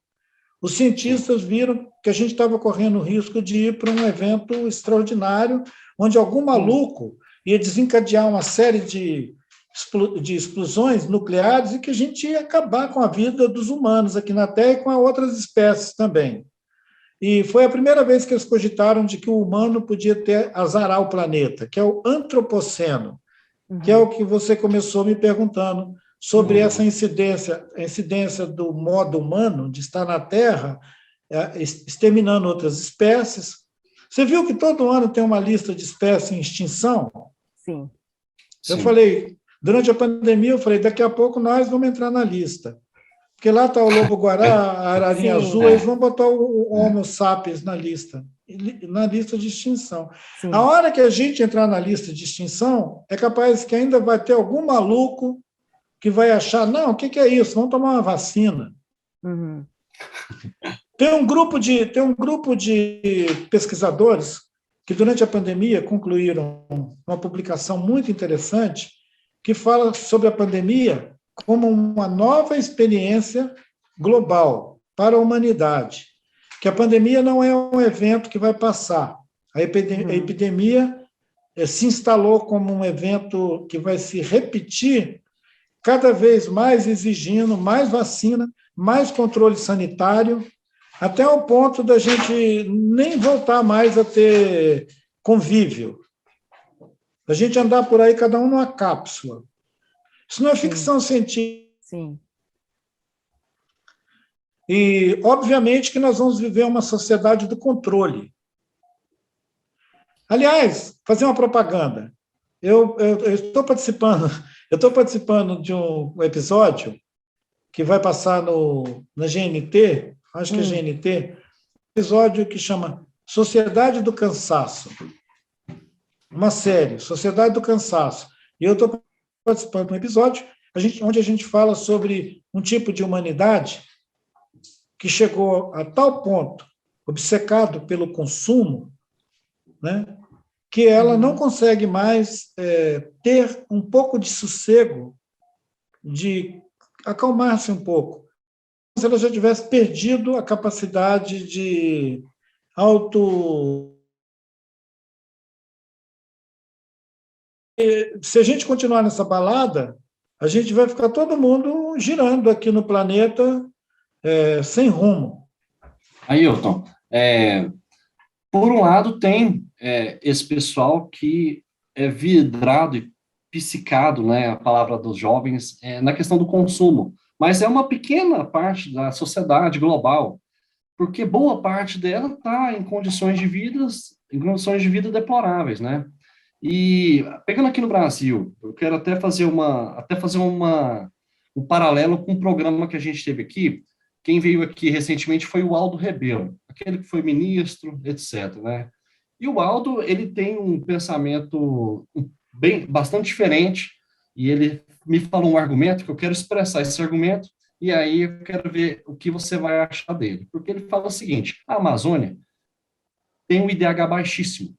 os cientistas viram que a gente estava correndo o risco de ir para um evento extraordinário, onde algum maluco ia desencadear uma série de explosões nucleares e que a gente ia acabar com a vida dos humanos aqui na Terra e com outras espécies também. E foi a primeira vez que eles cogitaram de que o humano podia azarar o planeta, que é o antropoceno, que é o que você começou me perguntando sobre essa incidência, a incidência do modo humano de estar na Terra, exterminando outras espécies. Você viu que todo ano tem uma lista de espécies em extinção? Sim. Eu falei, durante a pandemia, eu falei, daqui a pouco nós vamos entrar na lista. Porque lá está o lobo-guará, a ararinha azul, eles vão botar o Homo sapiens na lista de extinção. Sim. A hora que a gente entrar na lista de extinção, é capaz que ainda vai ter algum maluco que vai achar, não, o que é isso? Vamos tomar uma vacina. Uhum. Tem um grupo de pesquisadores que, durante a pandemia, concluíram uma publicação muito interessante que fala sobre a pandemia como uma nova experiência global para a humanidade. Que a pandemia não é um evento que vai passar. A epidemia se instalou como um evento que vai se repetir cada vez mais, exigindo mais vacina, mais controle sanitário, até o ponto da gente nem voltar mais a ter convívio. A gente andar por aí, cada um numa cápsula. Isso não é ficção científica. Sim. E, obviamente, que nós vamos viver uma sociedade do controle. Aliás, fazer uma propaganda. Eu estou participando de um episódio que vai passar na GNT, acho que é GNT, episódio que chama Sociedade do Cansaço. Uma série, Sociedade do Cansaço. E eu estou participando de um episódio onde a gente fala sobre um tipo de humanidade que chegou a tal ponto, obcecado pelo consumo, né, que ela não consegue mais ter um pouco de sossego, de acalmar-se um pouco. Como se ela já tivesse perdido a capacidade de Se a gente continuar nessa balada, a gente vai ficar todo mundo girando aqui no planeta sem rumo. Ailton, por um lado tem esse pessoal que é vidrado e psicado, né, a palavra dos jovens, na questão do consumo, mas é uma pequena parte da sociedade global, porque boa parte dela está em condições de vida deploráveis, né? E pegando aqui no Brasil, eu quero até fazer um paralelo com um programa que a gente teve aqui. Quem veio aqui recentemente foi o Aldo Rebelo, aquele que foi ministro, etc., né? E o Aldo, ele tem um pensamento bastante diferente, e ele me falou um argumento que eu quero expressar esse argumento, e aí eu quero ver o que você vai achar dele. Porque ele fala o seguinte: a Amazônia tem um IDH baixíssimo.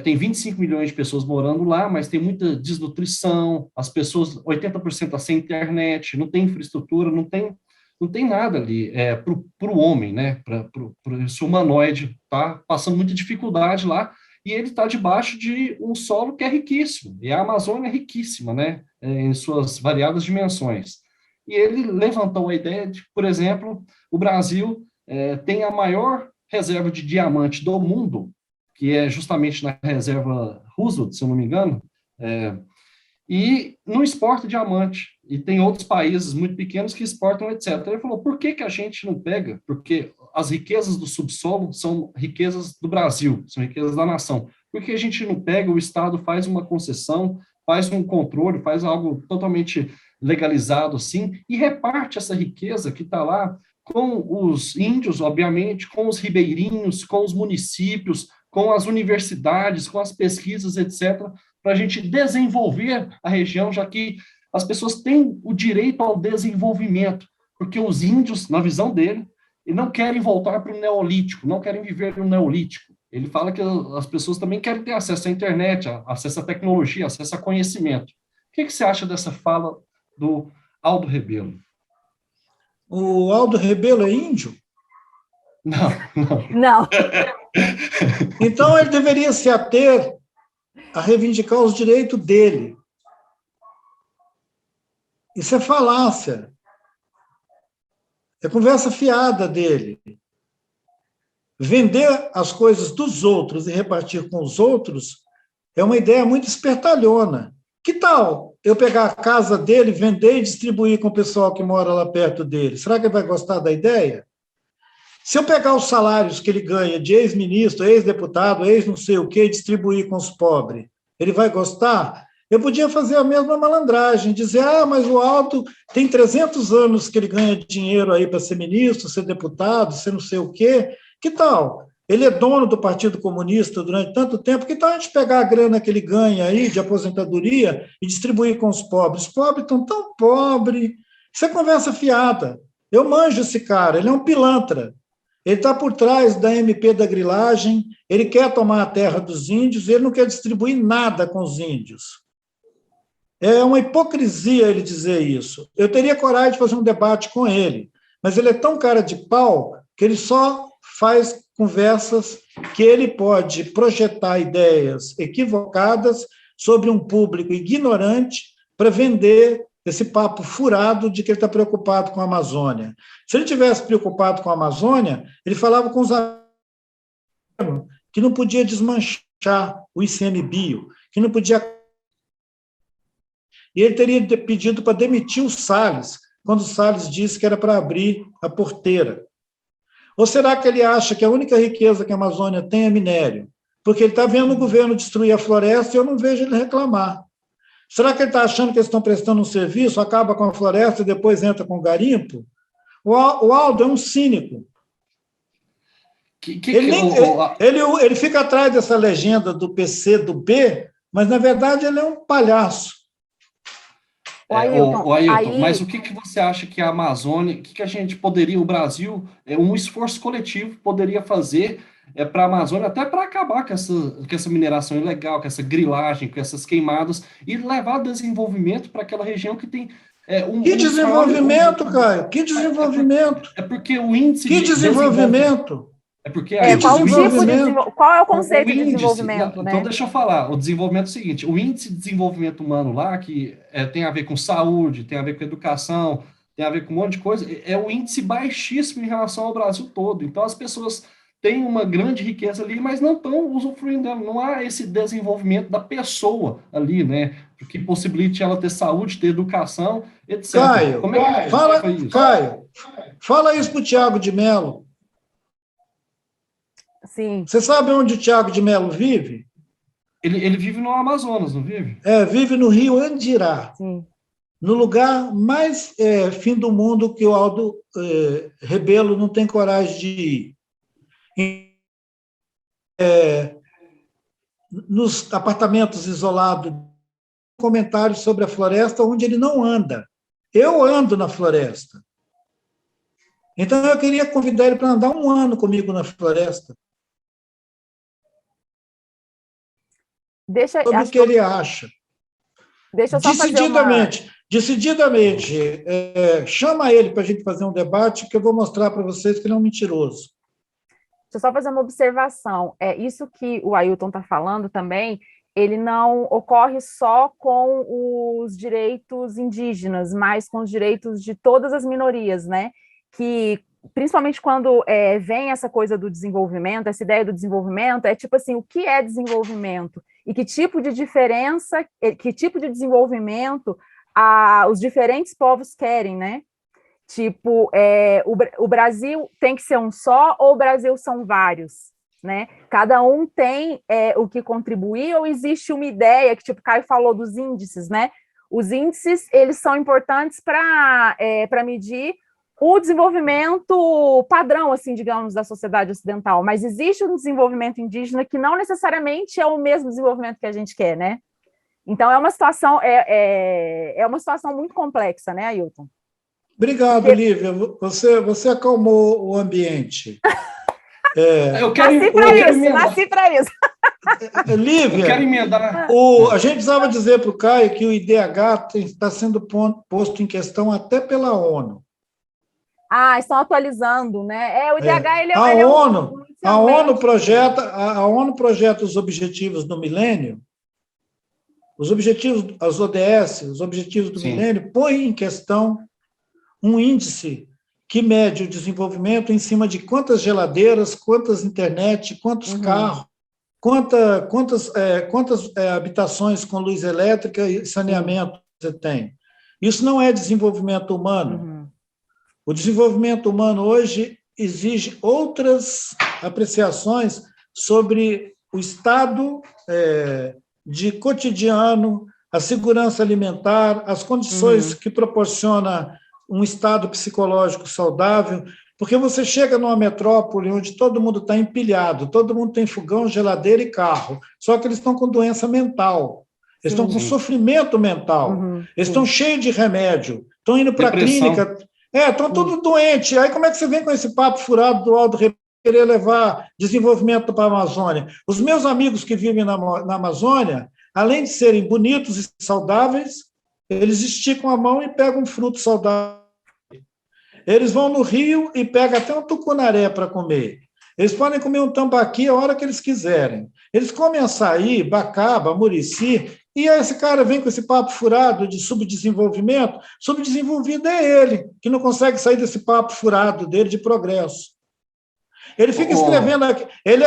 Tem 25 milhões de pessoas morando lá, mas tem muita desnutrição, as pessoas, 80% tá sem internet, não tem infraestrutura, não tem nada ali para o homem, né? Para esse humanoide, tá passando muita dificuldade lá, e ele está debaixo de um solo que é riquíssimo, e a Amazônia é riquíssima, né? Em suas variadas dimensões. E ele levantou a ideia de, por exemplo, o Brasil tem a maior reserva de diamante do mundo, que é justamente na reserva Roosevelt, se eu não me engano, e não exporta diamante. E tem outros países muito pequenos que exportam, etc. Ele falou, por que que a gente não pega? Porque as riquezas do subsolo são riquezas do Brasil, são riquezas da nação. Por que a gente não pega, o Estado faz uma concessão, faz um controle, faz algo totalmente legalizado, assim, e reparte essa riqueza que está lá com os índios, obviamente, com os ribeirinhos, com os municípios, com as universidades, com as pesquisas, etc., para a gente desenvolver a região, já que as pessoas têm o direito ao desenvolvimento, porque os índios, na visão dele, não querem voltar para o neolítico, não querem viver no neolítico. Ele fala que as pessoas também querem ter acesso à internet, acesso à tecnologia, acesso a conhecimento. O que você acha dessa fala do Aldo Rebelo? O Aldo Rebelo é índio? Não, não. Não. Então, ele deveria se ater a reivindicar os direitos dele. Isso é falácia. É conversa fiada dele. Vender as coisas dos outros e repartir com os outros é uma ideia muito espertalhona. Que tal eu pegar a casa dele, vender e distribuir com o pessoal que mora lá perto dele? Será que ele vai gostar da ideia? Se eu pegar os salários que ele ganha de ex-ministro, ex-deputado, ex-não sei o quê, e distribuir com os pobres, ele vai gostar? Eu podia fazer a mesma malandragem, dizer, mas o Aldo tem 300 anos que ele ganha dinheiro aí para ser ministro, ser deputado, ser não sei o quê. Que tal? Ele é dono do Partido Comunista durante tanto tempo, que tal a gente pegar a grana que ele ganha aí de aposentadoria e distribuir com os pobres? Os pobres estão tão pobres. Isso é conversa fiada. Eu manjo esse cara, ele é um pilantra. Ele está por trás da MP da grilagem, ele quer tomar a terra dos índios, ele não quer distribuir nada com os índios. É uma hipocrisia ele dizer isso. Eu teria coragem de fazer um debate com ele, mas ele é tão cara de pau que ele só faz conversas que ele pode projetar ideias equivocadas sobre um público ignorante para vender esse papo furado de que ele está preocupado com a Amazônia. Se ele tivesse preocupado com a Amazônia, ele falava com os amigos que não podia desmanchar o ICMBio, que não podia... E ele teria pedido para demitir o Salles, quando o Salles disse que era para abrir a porteira. Ou será que ele acha que a única riqueza que a Amazônia tem é minério? Porque ele está vendo o governo destruir a floresta e eu não vejo ele reclamar. Será que ele está achando que eles estão prestando um serviço, acaba com a floresta e depois entra com o garimpo? O Aldo é um cínico. Ele fica atrás dessa legenda do PC, do B, mas, na verdade, ele é um palhaço. Ailton, mas o que você acha que a Amazônia, o que a gente poderia, o Brasil, um esforço coletivo poderia fazer para a Amazônia, até para acabar com essa mineração ilegal, com essa grilagem, com essas queimadas, e levar desenvolvimento para aquela região que tem Que desenvolvimento, Caio? Que desenvolvimento? É porque o índice que desenvolvimento? É porque qual é o conceito de desenvolvimento, né? Então, deixa eu falar. O desenvolvimento é o seguinte: o índice de desenvolvimento humano lá, que tem a ver com saúde, tem a ver com educação, tem a ver com um monte de coisa, é um índice baixíssimo em relação ao Brasil todo. Então, as pessoas têm uma grande riqueza ali, mas não estão usufruindo dela. Não há esse desenvolvimento da pessoa ali, né? Que possibilite ela ter saúde, ter educação, etc. Caio, fala isso para o Tiago de Mello. Sim. Você sabe onde o Tiago de Mello vive? Ele vive no Amazonas, não vive? Vive no Rio Andirá. Sim. No lugar mais fim do mundo que o Aldo Rebelo não tem coragem de ir. Nos apartamentos isolados, comentários sobre a floresta onde ele não anda. Eu ando na floresta. Então, eu queria convidar ele para andar um ano comigo na floresta. sobre o que ele acha. Deixa eu só fazer Decididamente, chama ele para a gente fazer um debate que eu vou mostrar para vocês que ele é um mentiroso. Deixa eu só fazer uma observação. Isso que o Ailton está falando também, ele não ocorre só com os direitos indígenas, mas com os direitos de todas as minorias, né? Que, principalmente quando vem essa coisa do desenvolvimento, essa ideia do desenvolvimento, é tipo assim, o que é desenvolvimento? E que tipo de diferença, que tipo de desenvolvimento os diferentes povos querem, né? Tipo, o Brasil tem que ser um só ou o Brasil são vários, né? Cada um tem o que contribuir ou existe uma ideia que, tipo, o Caio falou dos índices, né? Os índices, eles são importantes para medir o desenvolvimento padrão, assim, digamos, da sociedade ocidental, mas existe um desenvolvimento indígena que não necessariamente é o mesmo desenvolvimento que a gente quer, né? Então, é uma situação muito complexa, né, Ailton? Obrigado, Lívia. Você acalmou o ambiente. Nasci para isso. Lívia, eu quero emendar. A gente precisava dizer para o Caio que o IDH está sendo posto em questão até pela ONU. Estão atualizando, né? O IDH, ele a ONU projeta os objetivos do milênio, as ODS, os objetivos do milênio, põe em questão um índice que mede o desenvolvimento em cima de quantas geladeiras, quantas internet, quantos carros, quantas habitações com luz elétrica e saneamento você tem. Isso não é desenvolvimento humano. O desenvolvimento humano hoje exige outras apreciações sobre o estado de cotidiano, a segurança alimentar, as condições que proporciona um estado psicológico saudável, porque você chega numa metrópole onde todo mundo está empilhado, todo mundo tem fogão, geladeira e carro, só que eles estão com doença mental, eles estão com sofrimento mental, eles estão cheios de remédio, estão indo para a clínica, estão todos doentes. Aí como é que você vem com esse papo furado do Aldo Rebelo querer levar desenvolvimento para a Amazônia? Os meus amigos que vivem na Amazônia, além de serem bonitos e saudáveis, eles esticam a mão e pegam um fruto saudável. Eles vão no rio e pegam até um tucunaré para comer. Eles podem comer um tambaqui a hora que eles quiserem. Eles comem açaí, bacaba, murici, e aí esse cara vem com esse papo furado de subdesenvolvimento. Subdesenvolvido é ele, que não consegue sair desse papo furado dele de progresso. Ele fica escrevendo, ele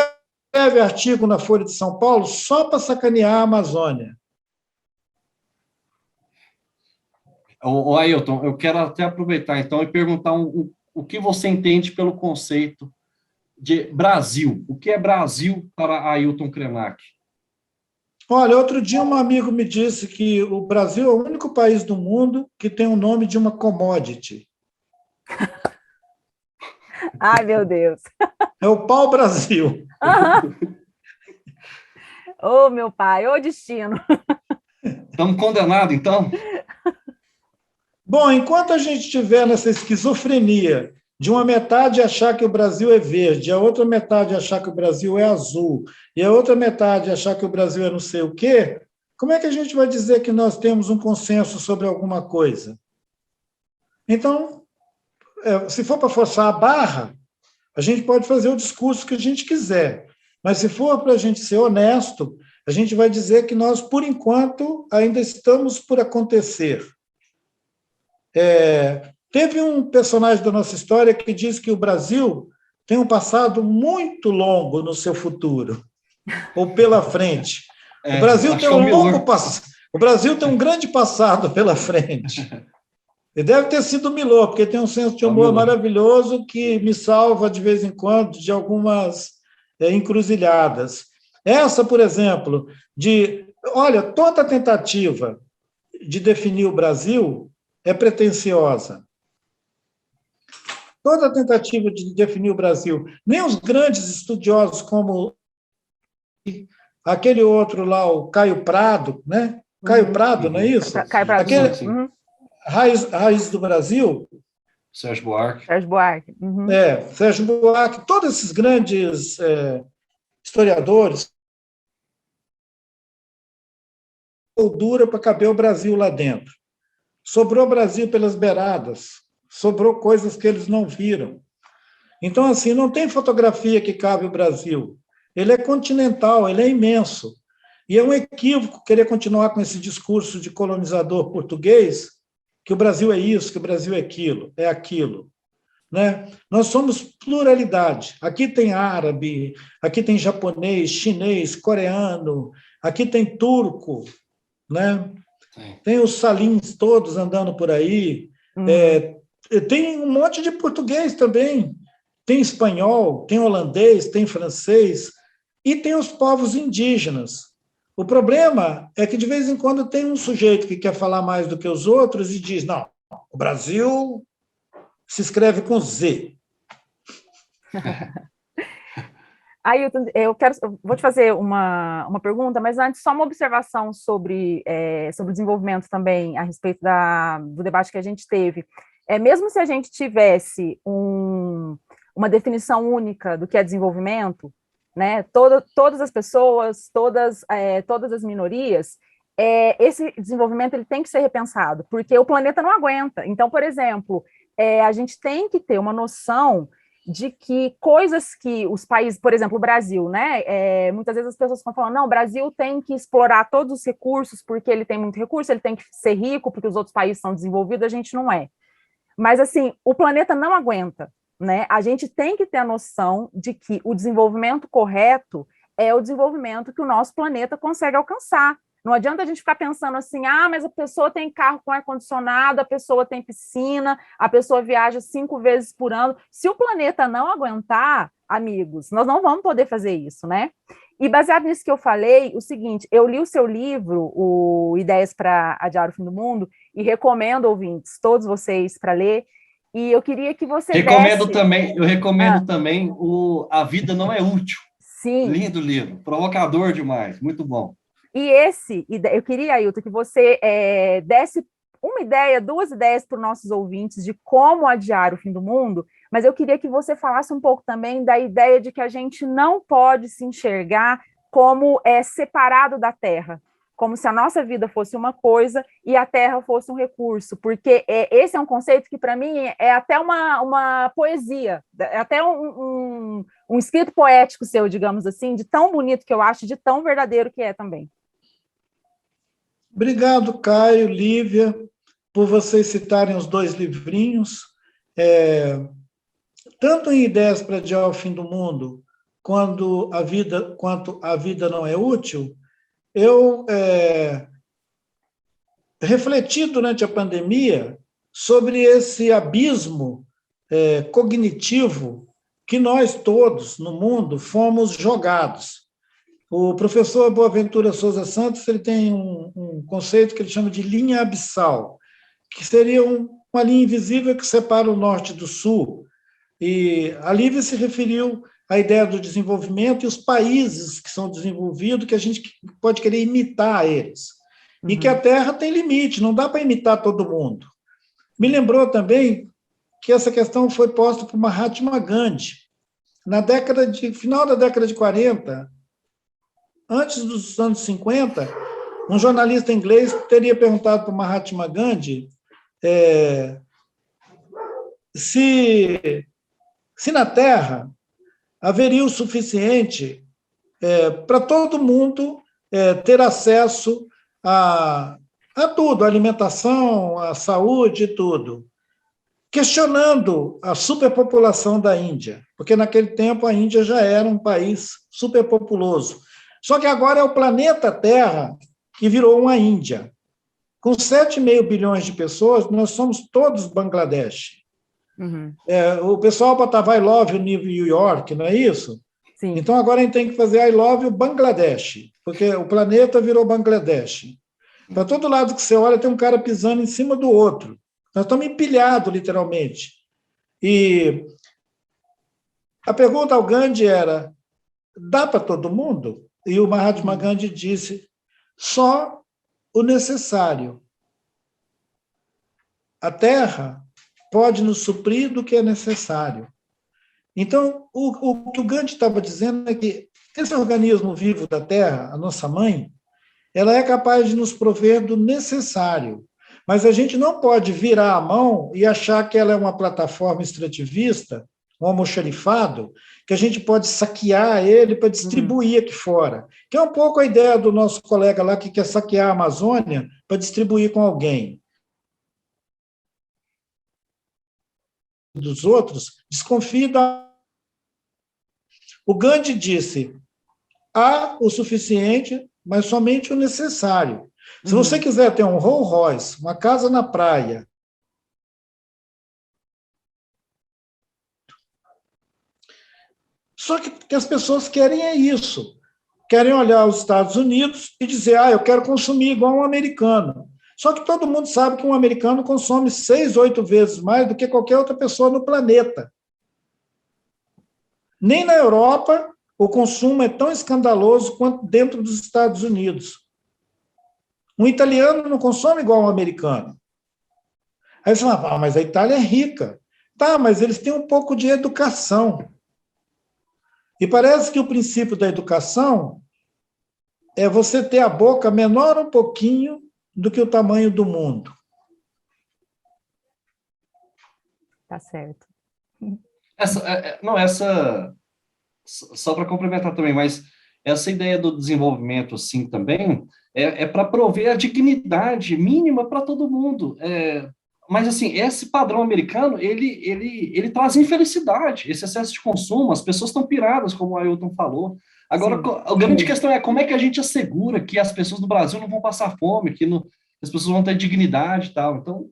escreve artigo na Folha de São Paulo só para sacanear a Amazônia. Ailton, eu quero até aproveitar então e perguntar o que você entende pelo conceito de Brasil. O que é Brasil para Ailton Krenak? Olha, outro dia um amigo me disse que o Brasil é o único país do mundo que tem o nome de uma commodity. Ai, meu Deus. É o pau-brasil. Ô, meu pai, ô destino. Estamos condenados, então? Bom, enquanto a gente estiver nessa esquizofrenia de uma metade achar que o Brasil é verde, a outra metade achar que o Brasil é azul, e a outra metade achar que o Brasil é não sei o quê, como é que a gente vai dizer que nós temos um consenso sobre alguma coisa? Então, se for para forçar a barra, a gente pode fazer o discurso que a gente quiser, mas se for para a gente ser honesto, a gente vai dizer que nós, por enquanto, ainda estamos por acontecer. Teve um personagem da nossa história que diz que o Brasil tem um passado muito longo no seu futuro, ou pela frente. O Brasil tem um longo passado, o Brasil tem um grande passado pela frente. E deve ter sido o Milor, porque tem um senso de humor maravilhoso que me salva de vez em quando de algumas encruzilhadas. Essa, por exemplo, olha, toda tentativa de definir o Brasil é pretensiosa. Toda tentativa de definir o Brasil, nem os grandes estudiosos como aquele outro lá, o Caio Prado, né? Caio Prado, não é isso? Caio Prado. Raiz do Brasil. Sérgio Buarque. Sérgio Buarque, todos esses grandes historiadores moldura para caber o Brasil lá dentro. Sobrou Brasil pelas beiradas, sobrou coisas que eles não viram. Então, assim, não tem fotografia que cabe o Brasil. Ele é continental, ele é imenso. E é um equívoco querer continuar com esse discurso de colonizador português, que o Brasil é isso, que o Brasil é aquilo. Né? Nós somos pluralidade. Aqui tem árabe, aqui tem japonês, chinês, coreano, aqui tem turco, né? Tem os salins todos andando por aí. Tem um monte de português também. Tem espanhol, tem holandês, tem francês e tem os povos indígenas. O problema é que, de vez em quando, tem um sujeito que quer falar mais do que os outros e diz, não, o Brasil se escreve com Z. Ailton, eu vou te fazer uma pergunta, mas antes só uma observação sobre o desenvolvimento também a respeito do debate que a gente teve. Mesmo se a gente tivesse uma definição única do que é desenvolvimento, né, todas as pessoas, todas as minorias, esse desenvolvimento ele tem que ser repensado, porque o planeta não aguenta. Então, por exemplo, a gente tem que ter uma noção de que coisas que os países, por exemplo, o Brasil, né, muitas vezes as pessoas ficam falando, não, o Brasil tem que explorar todos os recursos porque ele tem muito recurso, ele tem que ser rico porque os outros países são desenvolvidos, a gente não é. Mas, assim, o planeta não aguenta, né? A gente tem que ter a noção de que o desenvolvimento correto é o desenvolvimento que o nosso planeta consegue alcançar. Não adianta a gente ficar pensando assim, mas a pessoa tem carro com ar-condicionado, a pessoa tem piscina, a pessoa viaja 5 vezes por ano. Se o planeta não aguentar, amigos, nós não vamos poder fazer isso, né? E baseado nisso que eu falei, o seguinte, eu li o seu livro, o Ideias para Adiar o Fim do Mundo, e recomendo, ouvintes, todos vocês para ler, e eu queria que você Eu recomendo também o A Vida Não É Útil. Sim. Lindo livro, provocador demais, muito bom. E eu queria, Ailton, que você desse uma ideia, 2 ideias para os nossos ouvintes de como adiar o fim do mundo, mas eu queria que você falasse um pouco também da ideia de que a gente não pode se enxergar como separado da Terra, como se a nossa vida fosse uma coisa e a Terra fosse um recurso, porque esse é um conceito que, para mim, é até uma poesia, é até um escrito poético seu, digamos assim, de tão bonito que eu acho, de tão verdadeiro que é também. Obrigado, Caio, Lívia, por vocês citarem os 2 livrinhos. Tanto em Ideias para Adiar o Fim do Mundo, quanto A Vida Não É Útil, eu refleti durante a pandemia sobre esse abismo cognitivo que nós todos no mundo fomos jogados. O professor Boaventura Souza Santos ele tem um conceito que ele chama de linha abissal, que seria uma linha invisível que separa o norte do sul. E a Lívia se referiu à ideia do desenvolvimento e os países que são desenvolvidos, que a gente pode querer imitar eles. E que a Terra tem limite, não dá para imitar todo mundo. Me lembrou também que essa questão foi posta por Mahatma Gandhi. Final da década de 40, antes dos anos 50, um jornalista inglês teria perguntado para o Mahatma Gandhi se na Terra haveria o suficiente para todo mundo ter acesso a tudo, a alimentação, a saúde e tudo, questionando a superpopulação da Índia, porque naquele tempo a Índia já era um país superpopuloso. Só que agora é o planeta Terra que virou uma Índia. Com 7,5 bilhões de pessoas, nós somos todos Bangladesh. Uhum. O pessoal botava I love you New York, não é isso? Sim. Então agora a gente tem que fazer I love you Bangladesh, porque o planeta virou Bangladesh. Para todo lado que você olha, tem um cara pisando em cima do outro. Nós estamos empilhados, literalmente. E a pergunta ao Gandhi era, dá para todo mundo? E o Mahatma Gandhi disse, só o necessário. A Terra pode nos suprir do que é necessário. Então, o que o Gandhi estava dizendo é que esse organismo vivo da Terra, a nossa mãe, ela é capaz de nos prover do necessário. Mas a gente não pode virar a mão e achar que ela é uma plataforma extrativista, um almoxarifado, que a gente pode saquear ele para distribuir aqui fora. Que é um pouco a ideia do nosso colega lá que quer saquear a Amazônia para distribuir com alguém. Dos outros, desconfie da... O Gandhi disse, há o suficiente, mas somente o necessário. Se você quiser ter um Rolls Royce, uma casa na praia, só que as pessoas querem é isso. Querem olhar os Estados Unidos e dizer, eu quero consumir igual um americano. Só que todo mundo sabe que um americano consome 6, 8 vezes mais do que qualquer outra pessoa no planeta. Nem na Europa o consumo é tão escandaloso quanto dentro dos Estados Unidos. Um italiano não consome igual um americano. Aí você fala, mas a Itália é rica. Tá, mas eles têm um pouco de educação. E parece que o princípio da educação é você ter a boca menor um pouquinho do que o tamanho do mundo. Tá certo. Só para complementar também, mas essa ideia do desenvolvimento, assim, também, é para prover a dignidade mínima para todo mundo. Mas, assim, esse padrão americano, ele traz infelicidade, esse excesso de consumo, as pessoas estão piradas, como o Ailton falou. Agora, a grande questão é como é que a gente assegura que as pessoas do Brasil não vão passar fome, que as pessoas vão ter dignidade e tal. Então,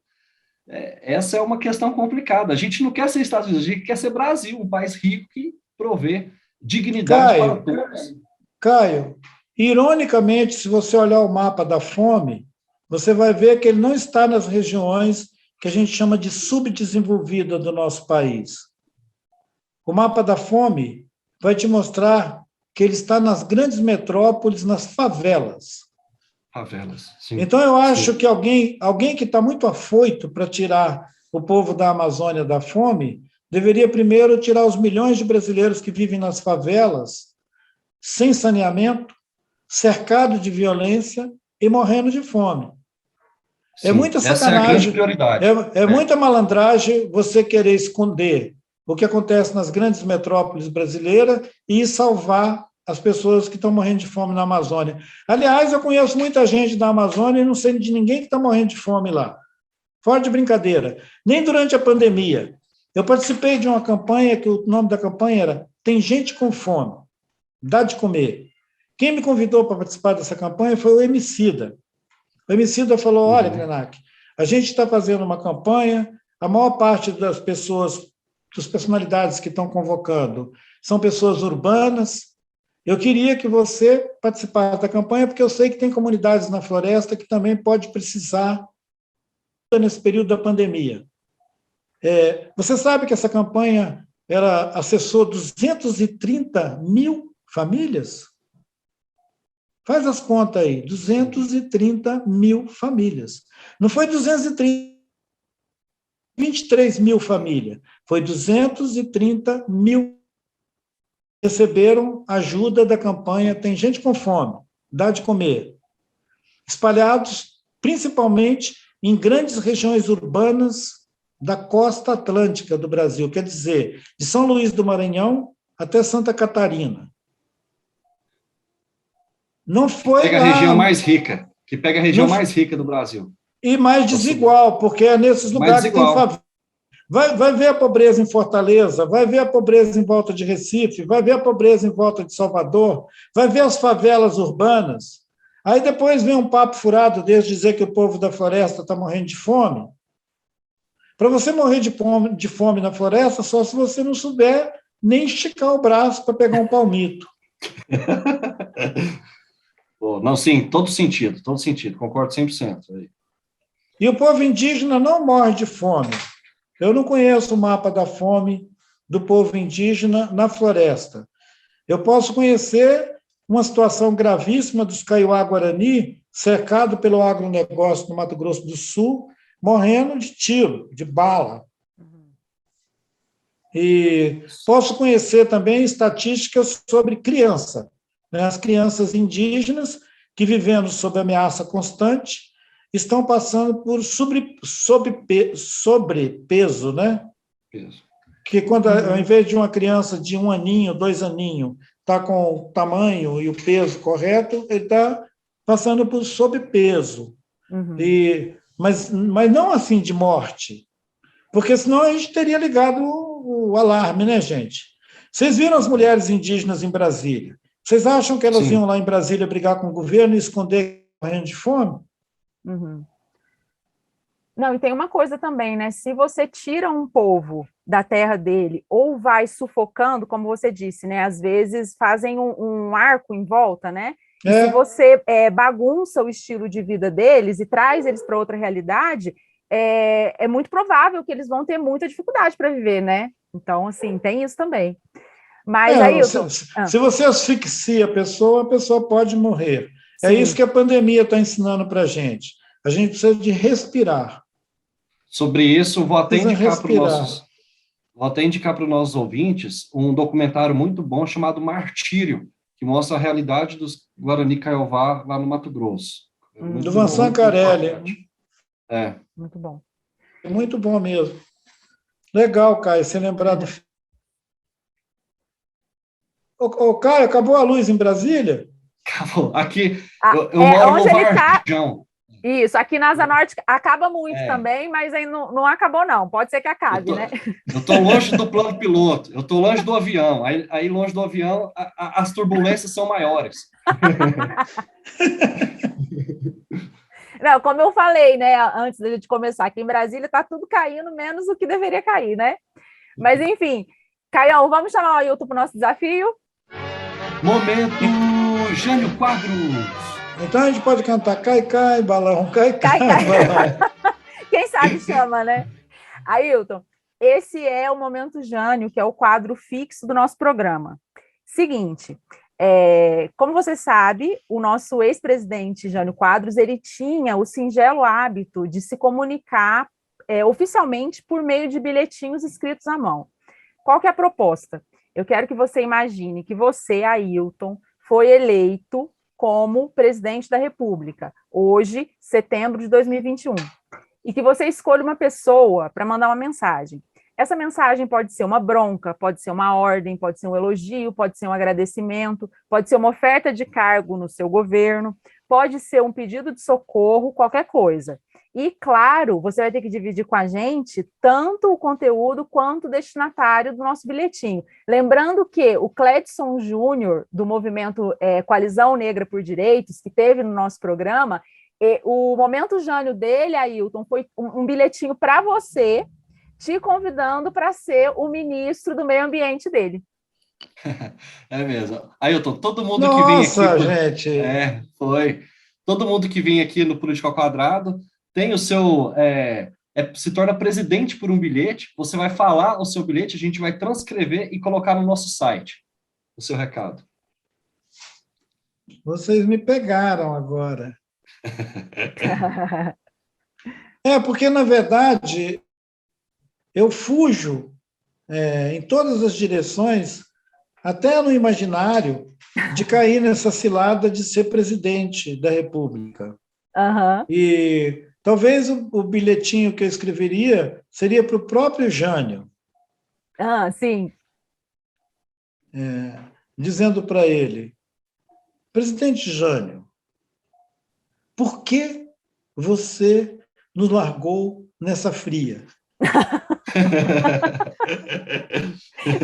essa é uma questão complicada. A gente não quer ser Estados Unidos, a gente quer ser Brasil, um país rico que provê dignidade para todos. Caio, ironicamente, se você olhar o mapa da fome, você vai ver que ele não está nas regiões que a gente chama de subdesenvolvida do nosso país. O mapa da fome vai te mostrar que ele está nas grandes metrópoles, nas favelas. Favelas, sim. Então, eu acho que alguém que está muito afoito para tirar o povo da Amazônia da fome, deveria primeiro tirar os milhões de brasileiros que vivem nas favelas, sem saneamento, cercado de violência e morrendo de fome. Sim, é muita sacanagem, essa é a grande prioridade. Muita malandragem você querer esconder o que acontece nas grandes metrópoles brasileiras e salvar as pessoas que estão morrendo de fome na Amazônia. Aliás, eu conheço muita gente da Amazônia e não sei de ninguém que está morrendo de fome lá. Fora de brincadeira. Nem durante a pandemia. Eu participei de uma campanha que o nome da campanha era Tem Gente com Fome, Dá de Comer. Quem me convidou para participar dessa campanha foi o Emicida. O Emicida falou, olha, Krenak, a gente está fazendo uma campanha, a maior parte das personalidades que estão convocando são pessoas urbanas. Eu queria que você participasse da campanha, porque eu sei que tem comunidades na floresta que também pode precisar nesse período da pandemia. Você sabe que essa campanha ela acessou 230 mil famílias? Faz as contas aí, 230 mil famílias. Não foi 23 mil famílias, foi 230 mil receberam ajuda da campanha Tem Gente com Fome, Dá de Comer, espalhados principalmente em grandes regiões urbanas da costa atlântica do Brasil, quer dizer, de São Luís do Maranhão até Santa Catarina. Não foi pega lá... a região mais rica, que pega a região mais rica do Brasil. E mais desigual, porque é nesses lugares que tem favela. Vai ver a pobreza em Fortaleza, vai ver a pobreza em volta de Recife, vai ver a pobreza em volta de Salvador, vai ver as favelas urbanas. Aí depois vem um papo furado desde dizer que o povo da floresta está morrendo de fome. Para você morrer de fome na floresta, só se você não souber nem esticar o braço para pegar um palmito. Não, sim, todo sentido, concordo 100%. E o povo indígena não morre de fome. Eu não conheço o mapa da fome do povo indígena na floresta. Eu posso conhecer uma situação gravíssima dos Kaiowá-Guarani, cercado pelo agronegócio no Mato Grosso do Sul, morrendo de tiro, de bala. E posso conhecer também estatísticas sobre criança, né? As crianças indígenas que, vivendo sob ameaça constante, estão passando por sobrepeso, né? Isso. Que quando, ao invés de uma criança de 1 aninho, 2 aninhos, está com o tamanho e o peso correto, ele está passando por sobrepeso. Mas não assim de morte, porque senão a gente teria ligado o alarme, né, gente? Vocês viram as mulheres indígenas em Brasília? Vocês acham que elas iam lá em Brasília brigar com o governo e esconder morrendo de fome? Não, e tem uma coisa também, né? Se você tira um povo da terra dele ou vai sufocando, como você disse, né? Às vezes fazem um arco em volta, né? E se você bagunça o estilo de vida deles e traz eles para outra realidade, é muito provável que eles vão ter muita dificuldade para viver, né? Então, assim, tem isso também. Mas aí, se você asfixia a pessoa pode morrer. Sim. É isso que a pandemia está ensinando para a gente. A gente precisa de respirar. Sobre isso, vou até indicar para os nossos ouvintes um documentário muito bom chamado Martírio, que mostra a realidade dos Guarani Kaiowá lá no Mato Grosso. Do Vincent Carelli. Muito bom. Muito bom mesmo. Legal, Caio, você lembrar do... Ô, Caio, acabou a luz em Brasília? Acabou. Aqui, eu moro no Varjão. Isso, aqui na Asa Norte acaba muito também, mas aí não acabou não, pode ser que acabe, né? Eu estou longe do plano piloto, eu estou longe do avião, aí longe do avião as turbulências são maiores. Não, como eu falei, né, antes da gente começar, aqui em Brasília está tudo caindo, menos o que deveria cair, né? Mas enfim, Caião, vamos chamar o Ailton para o nosso desafio? Momento Jânio Quadros. Então a gente pode cantar cai, cai, balão, cai, cai, balão. Quem sabe chama, né? Ailton, esse é o Momento Jânio, que é o quadro fixo do nosso programa. Seguinte, como você sabe, o nosso ex-presidente Jânio Quadros, ele tinha o singelo hábito de se comunicar oficialmente por meio de bilhetinhos escritos à mão. Qual que é a proposta? Eu quero que você imagine que você, Ailton, foi eleito como presidente da República, hoje, setembro de 2021, e que você escolha uma pessoa para mandar uma mensagem. Essa mensagem pode ser uma bronca, pode ser uma ordem, pode ser um elogio, pode ser um agradecimento, pode ser uma oferta de cargo no seu governo, pode ser um pedido de socorro, qualquer coisa. E, claro, você vai ter que dividir com a gente tanto o conteúdo quanto o destinatário do nosso bilhetinho. Lembrando que o Cledson Júnior, do movimento Coalizão Negra por Direitos, que teve no nosso programa, o Momento Jânio dele, Ailton, foi um bilhetinho para você, te convidando para ser o ministro do meio ambiente dele. É mesmo. Ailton, todo mundo que vem aqui... Nossa, gente! Foi. Todo mundo que vem aqui no Política ao Quadrado tem o seu... se torna presidente por um bilhete, você vai falar o seu bilhete, a gente vai transcrever e colocar no nosso site o seu recado. Vocês me pegaram agora. Porque, na verdade, eu fujo em todas as direções, até no imaginário, de cair nessa cilada de ser presidente da República. E talvez o bilhetinho que eu escreveria seria para o próprio Jânio. Sim. Dizendo para ele: presidente Jânio, por que você nos largou nessa fria?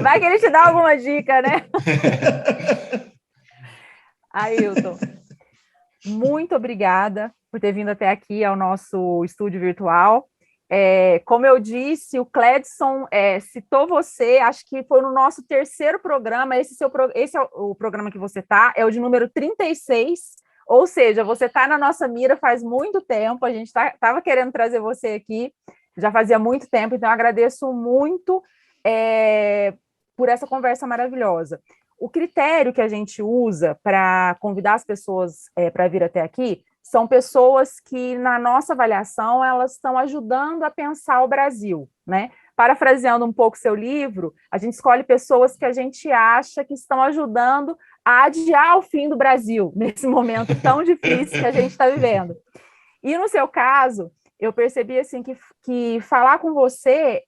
Vai que ele te dá alguma dica, né? Ailton, muito obrigada por ter vindo até aqui ao nosso estúdio virtual. Como eu disse, o Cledson citou você, acho que foi no nosso terceiro programa, esse é o programa que você está, é o de número 36, ou seja, você está na nossa mira faz muito tempo, a gente estava querendo trazer você aqui, já fazia muito tempo, então eu agradeço muito por essa conversa maravilhosa. O critério que a gente usa para convidar as pessoas para vir até aqui são pessoas que, na nossa avaliação, elas estão ajudando a pensar o Brasil, né? parafraseando um pouco seu livro, a gente escolhe pessoas que a gente acha que estão ajudando a adiar o fim do Brasil, nesse momento tão difícil que a gente está vivendo. E no seu caso, eu percebi assim que falar com você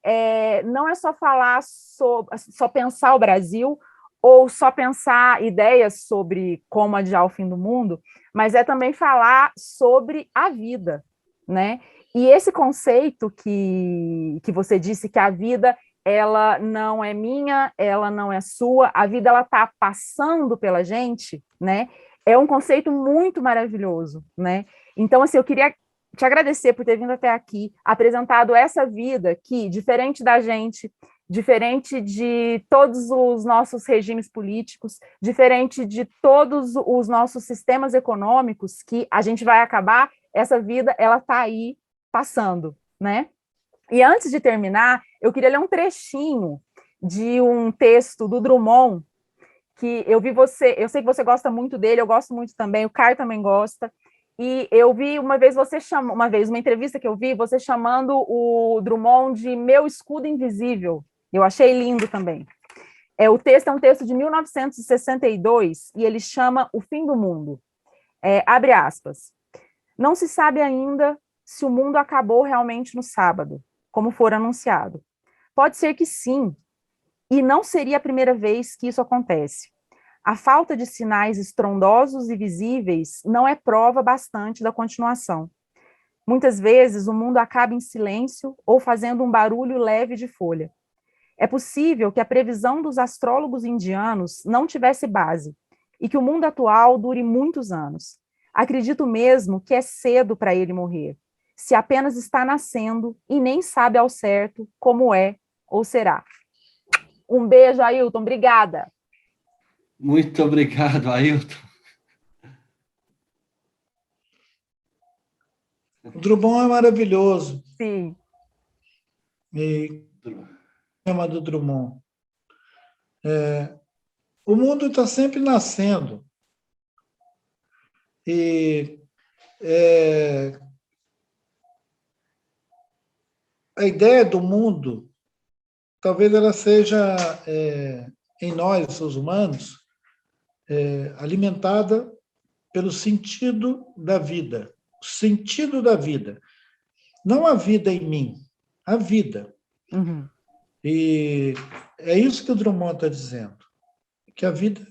não é só falar só pensar o Brasil, ou só pensar ideias sobre como adiar o fim do mundo, mas é também falar sobre a vida, né? E esse conceito que você disse, que a vida ela não é minha, ela não é sua, a vida ela está passando pela gente, né? É um conceito muito maravilhoso, né? Então, assim, eu queria te agradecer por ter vindo até aqui, apresentado essa vida que, diferente da gente, diferente de todos os nossos regimes políticos, diferente de todos os nossos sistemas econômicos, que a gente vai acabar, essa vida, ela está aí passando, né? E antes de terminar, eu queria ler um trechinho de um texto do Drummond, que eu sei que você gosta muito dele, eu gosto muito também, o Caio também gosta, e eu vi uma entrevista que eu vi, você chamando o Drummond de meu escudo invisível. Eu achei lindo também. O texto é um texto de 1962 e ele chama O Fim do Mundo. Abre aspas. Não se sabe ainda se o mundo acabou realmente no sábado, como for anunciado. Pode ser que sim, e não seria a primeira vez que isso acontece. A falta de sinais estrondosos e visíveis não é prova bastante da continuação. Muitas vezes o mundo acaba em silêncio ou fazendo um barulho leve de folha. É possível que a previsão dos astrólogos indianos não tivesse base e que o mundo atual dure muitos anos. Acredito mesmo que é cedo para ele morrer, se apenas está nascendo e nem sabe ao certo como é ou será. Um beijo, Ailton. Obrigada. Muito obrigado, Ailton. O Drummond é maravilhoso. Sim. E o tema do Drummond. O mundo está sempre nascendo. E a ideia do mundo, talvez ela seja, em nós, os humanos, alimentada pelo sentido da vida. O sentido da vida. Não a vida em mim, a vida. Uhum. E é isso que o Drummond está dizendo, que a vida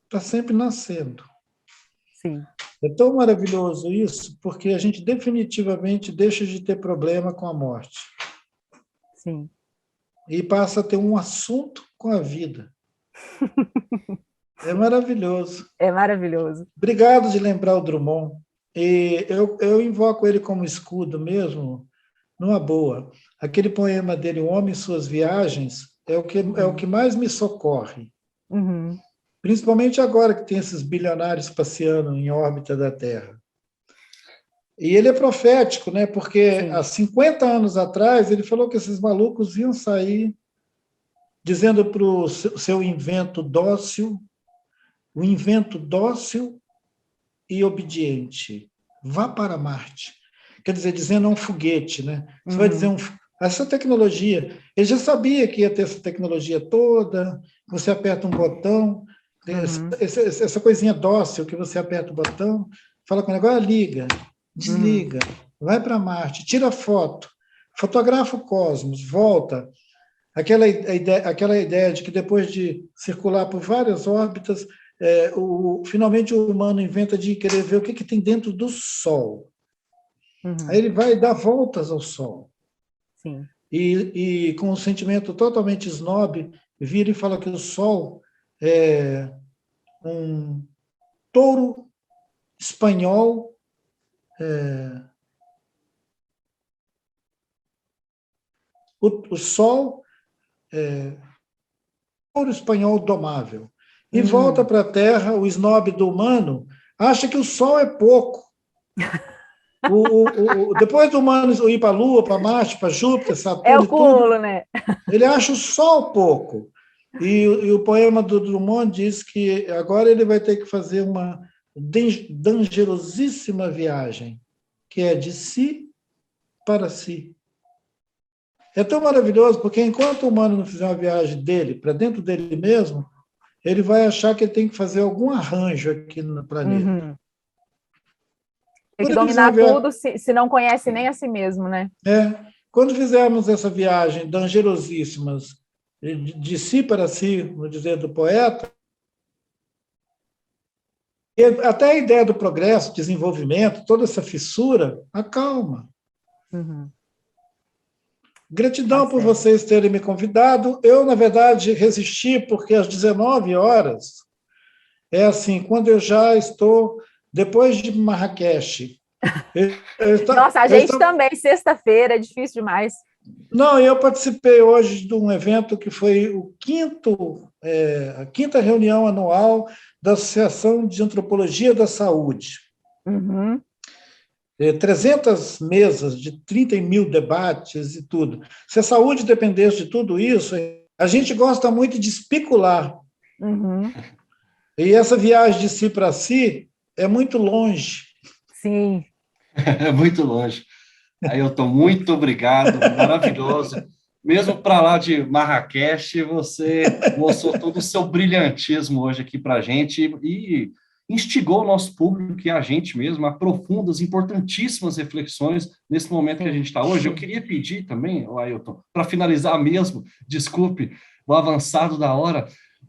está sempre nascendo. Sim. É tão maravilhoso isso, porque a gente definitivamente deixa de ter problema com a morte. Sim. E passa a ter um assunto com a vida. É maravilhoso. É maravilhoso. Obrigado de lembrar o Drummond. E eu invoco ele como escudo mesmo, numa boa. Aquele poema dele, O Homem e Suas Viagens, é o que mais me socorre. Uhum. Principalmente agora que tem esses bilionários passeando em órbita da Terra. E ele é profético, né? Porque Sim. há 50 anos atrás ele falou que esses malucos iam sair dizendo para o seu invento dócil, o invento dócil e obediente, vá para Marte. Quer dizer, dizendo um foguete, né? Você vai dizer essa tecnologia, ele já sabia que ia ter essa tecnologia toda, você aperta um botão, essa coisinha dócil que você aperta o botão, fala com ele, agora liga, desliga, vai para Marte, tira foto, fotografa o cosmos, volta. Aquela ideia de que depois de circular por várias órbitas, finalmente o humano inventa de querer ver o que tem dentro do Sol. Aí ele vai dar voltas ao Sol. Sim. E com um sentimento totalmente snob, vira e fala que o Sol é um touro espanhol o Sol é touro espanhol domável. E volta para a Terra, o snob do humano acha que o Sol é pouco. Depois do humano ir para a Lua, para Marte, para Júpiter, Saturno, é o cúmulo, né? Ele acha o Sol pouco. E o poema do Drummond diz que agora ele vai ter que fazer uma dangerosíssima viagem, que é de si para si. É tão maravilhoso, porque enquanto o humano não fizer uma viagem dele para dentro dele mesmo, ele vai achar que ele tem que fazer algum arranjo aqui no planeta. Uhum. Tem que Quando ele fizer dominar uma viagem, tudo se não conhece nem a si mesmo, né? quando fizermos essa viagem dangerosíssimas, de si para si, no dizer do poeta, até a ideia do progresso, desenvolvimento, toda essa fissura, acalma. Uhum. Gratidão Tá por certo. vocês terem me convidado. Eu, na verdade, resisti, porque às 19 horas, é assim, quando eu já estou, depois de Marrakech, Nossa, a gente também, sexta-feira, é difícil demais. Não, eu participei hoje de um evento que foi a quinta reunião anual da Associação de Antropologia da Saúde. Uhum. 300 mesas de 30 mil debates e tudo. Se a saúde dependesse de tudo isso, a gente gosta muito de especular. Uhum. E essa viagem de si para si é muito longe. Sim. É muito longe. Ailton, muito obrigado, maravilhoso. Mesmo para lá de Marrakech, você mostrou todo o seu brilhantismo hoje aqui para a gente e instigou o nosso público e a gente mesmo a profundas, importantíssimas reflexões nesse momento que a gente está hoje. Eu queria pedir também, Ailton, para finalizar mesmo, desculpe o avançado da hora.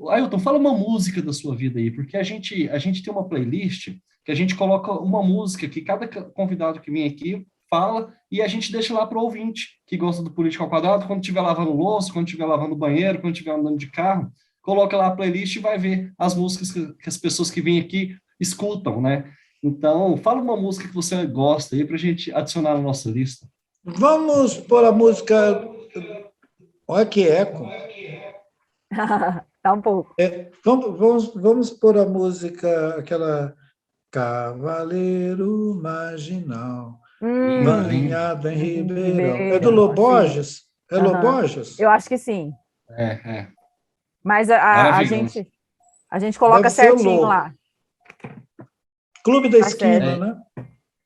Ailton, fala uma música da sua vida aí, porque a gente tem uma playlist que a gente coloca uma música que cada convidado que vem aqui fala e a gente deixa lá para o ouvinte que gosta do Política ao Quadrado, quando estiver lavando louça, quando estiver lavando banheiro, quando estiver andando de carro, coloca lá a playlist e vai ver as músicas que as pessoas que vêm aqui escutam, né? Então, fala uma música que você gosta aí para a gente adicionar na nossa lista. Vamos pôr a música... Olha que eco. Tá um pouco. Vamos pôr a música, aquela Cavaleiro Marginal, banhado em Ribeirão. É do Loborges? É Loborges? Eu acho que sim. É. Mas a gente coloca Deve ser o certinho Lô. lá. Clube da Tá Esquina, certo. né?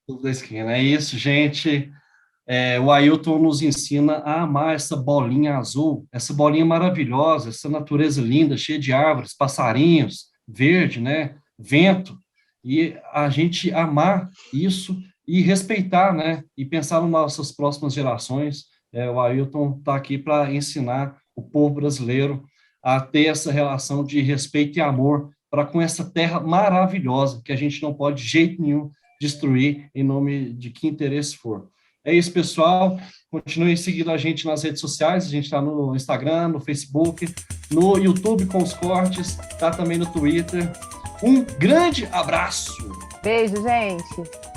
Clube da Esquina. É isso, gente. O Ailton nos ensina a amar essa bolinha azul, essa bolinha maravilhosa, essa natureza linda, cheia de árvores, passarinhos, verde, né? Vento. E a gente amar isso e respeitar, né? E pensar nas nossas próximas gerações. O Ailton está aqui para ensinar o povo brasileiro a ter essa relação de respeito e amor para com essa terra maravilhosa que a gente não pode de jeito nenhum destruir em nome de que interesse for. É isso, pessoal. Continuem seguindo a gente nas redes sociais. A gente está no Instagram, no Facebook, no YouTube com os cortes, está também no Twitter. Um grande abraço. Beijo, gente.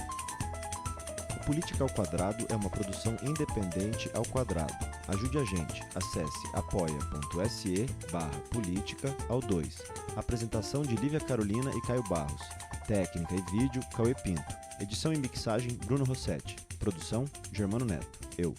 Política ao Quadrado é uma produção independente ao quadrado. Ajude a gente. Acesse apoia.se/política_2. Apresentação de Lívia Carolina e Caio Barros. Técnica e vídeo, Cauê Pinto. Edição e mixagem, Bruno Rossetti. Produção, Germano Neto. Eu.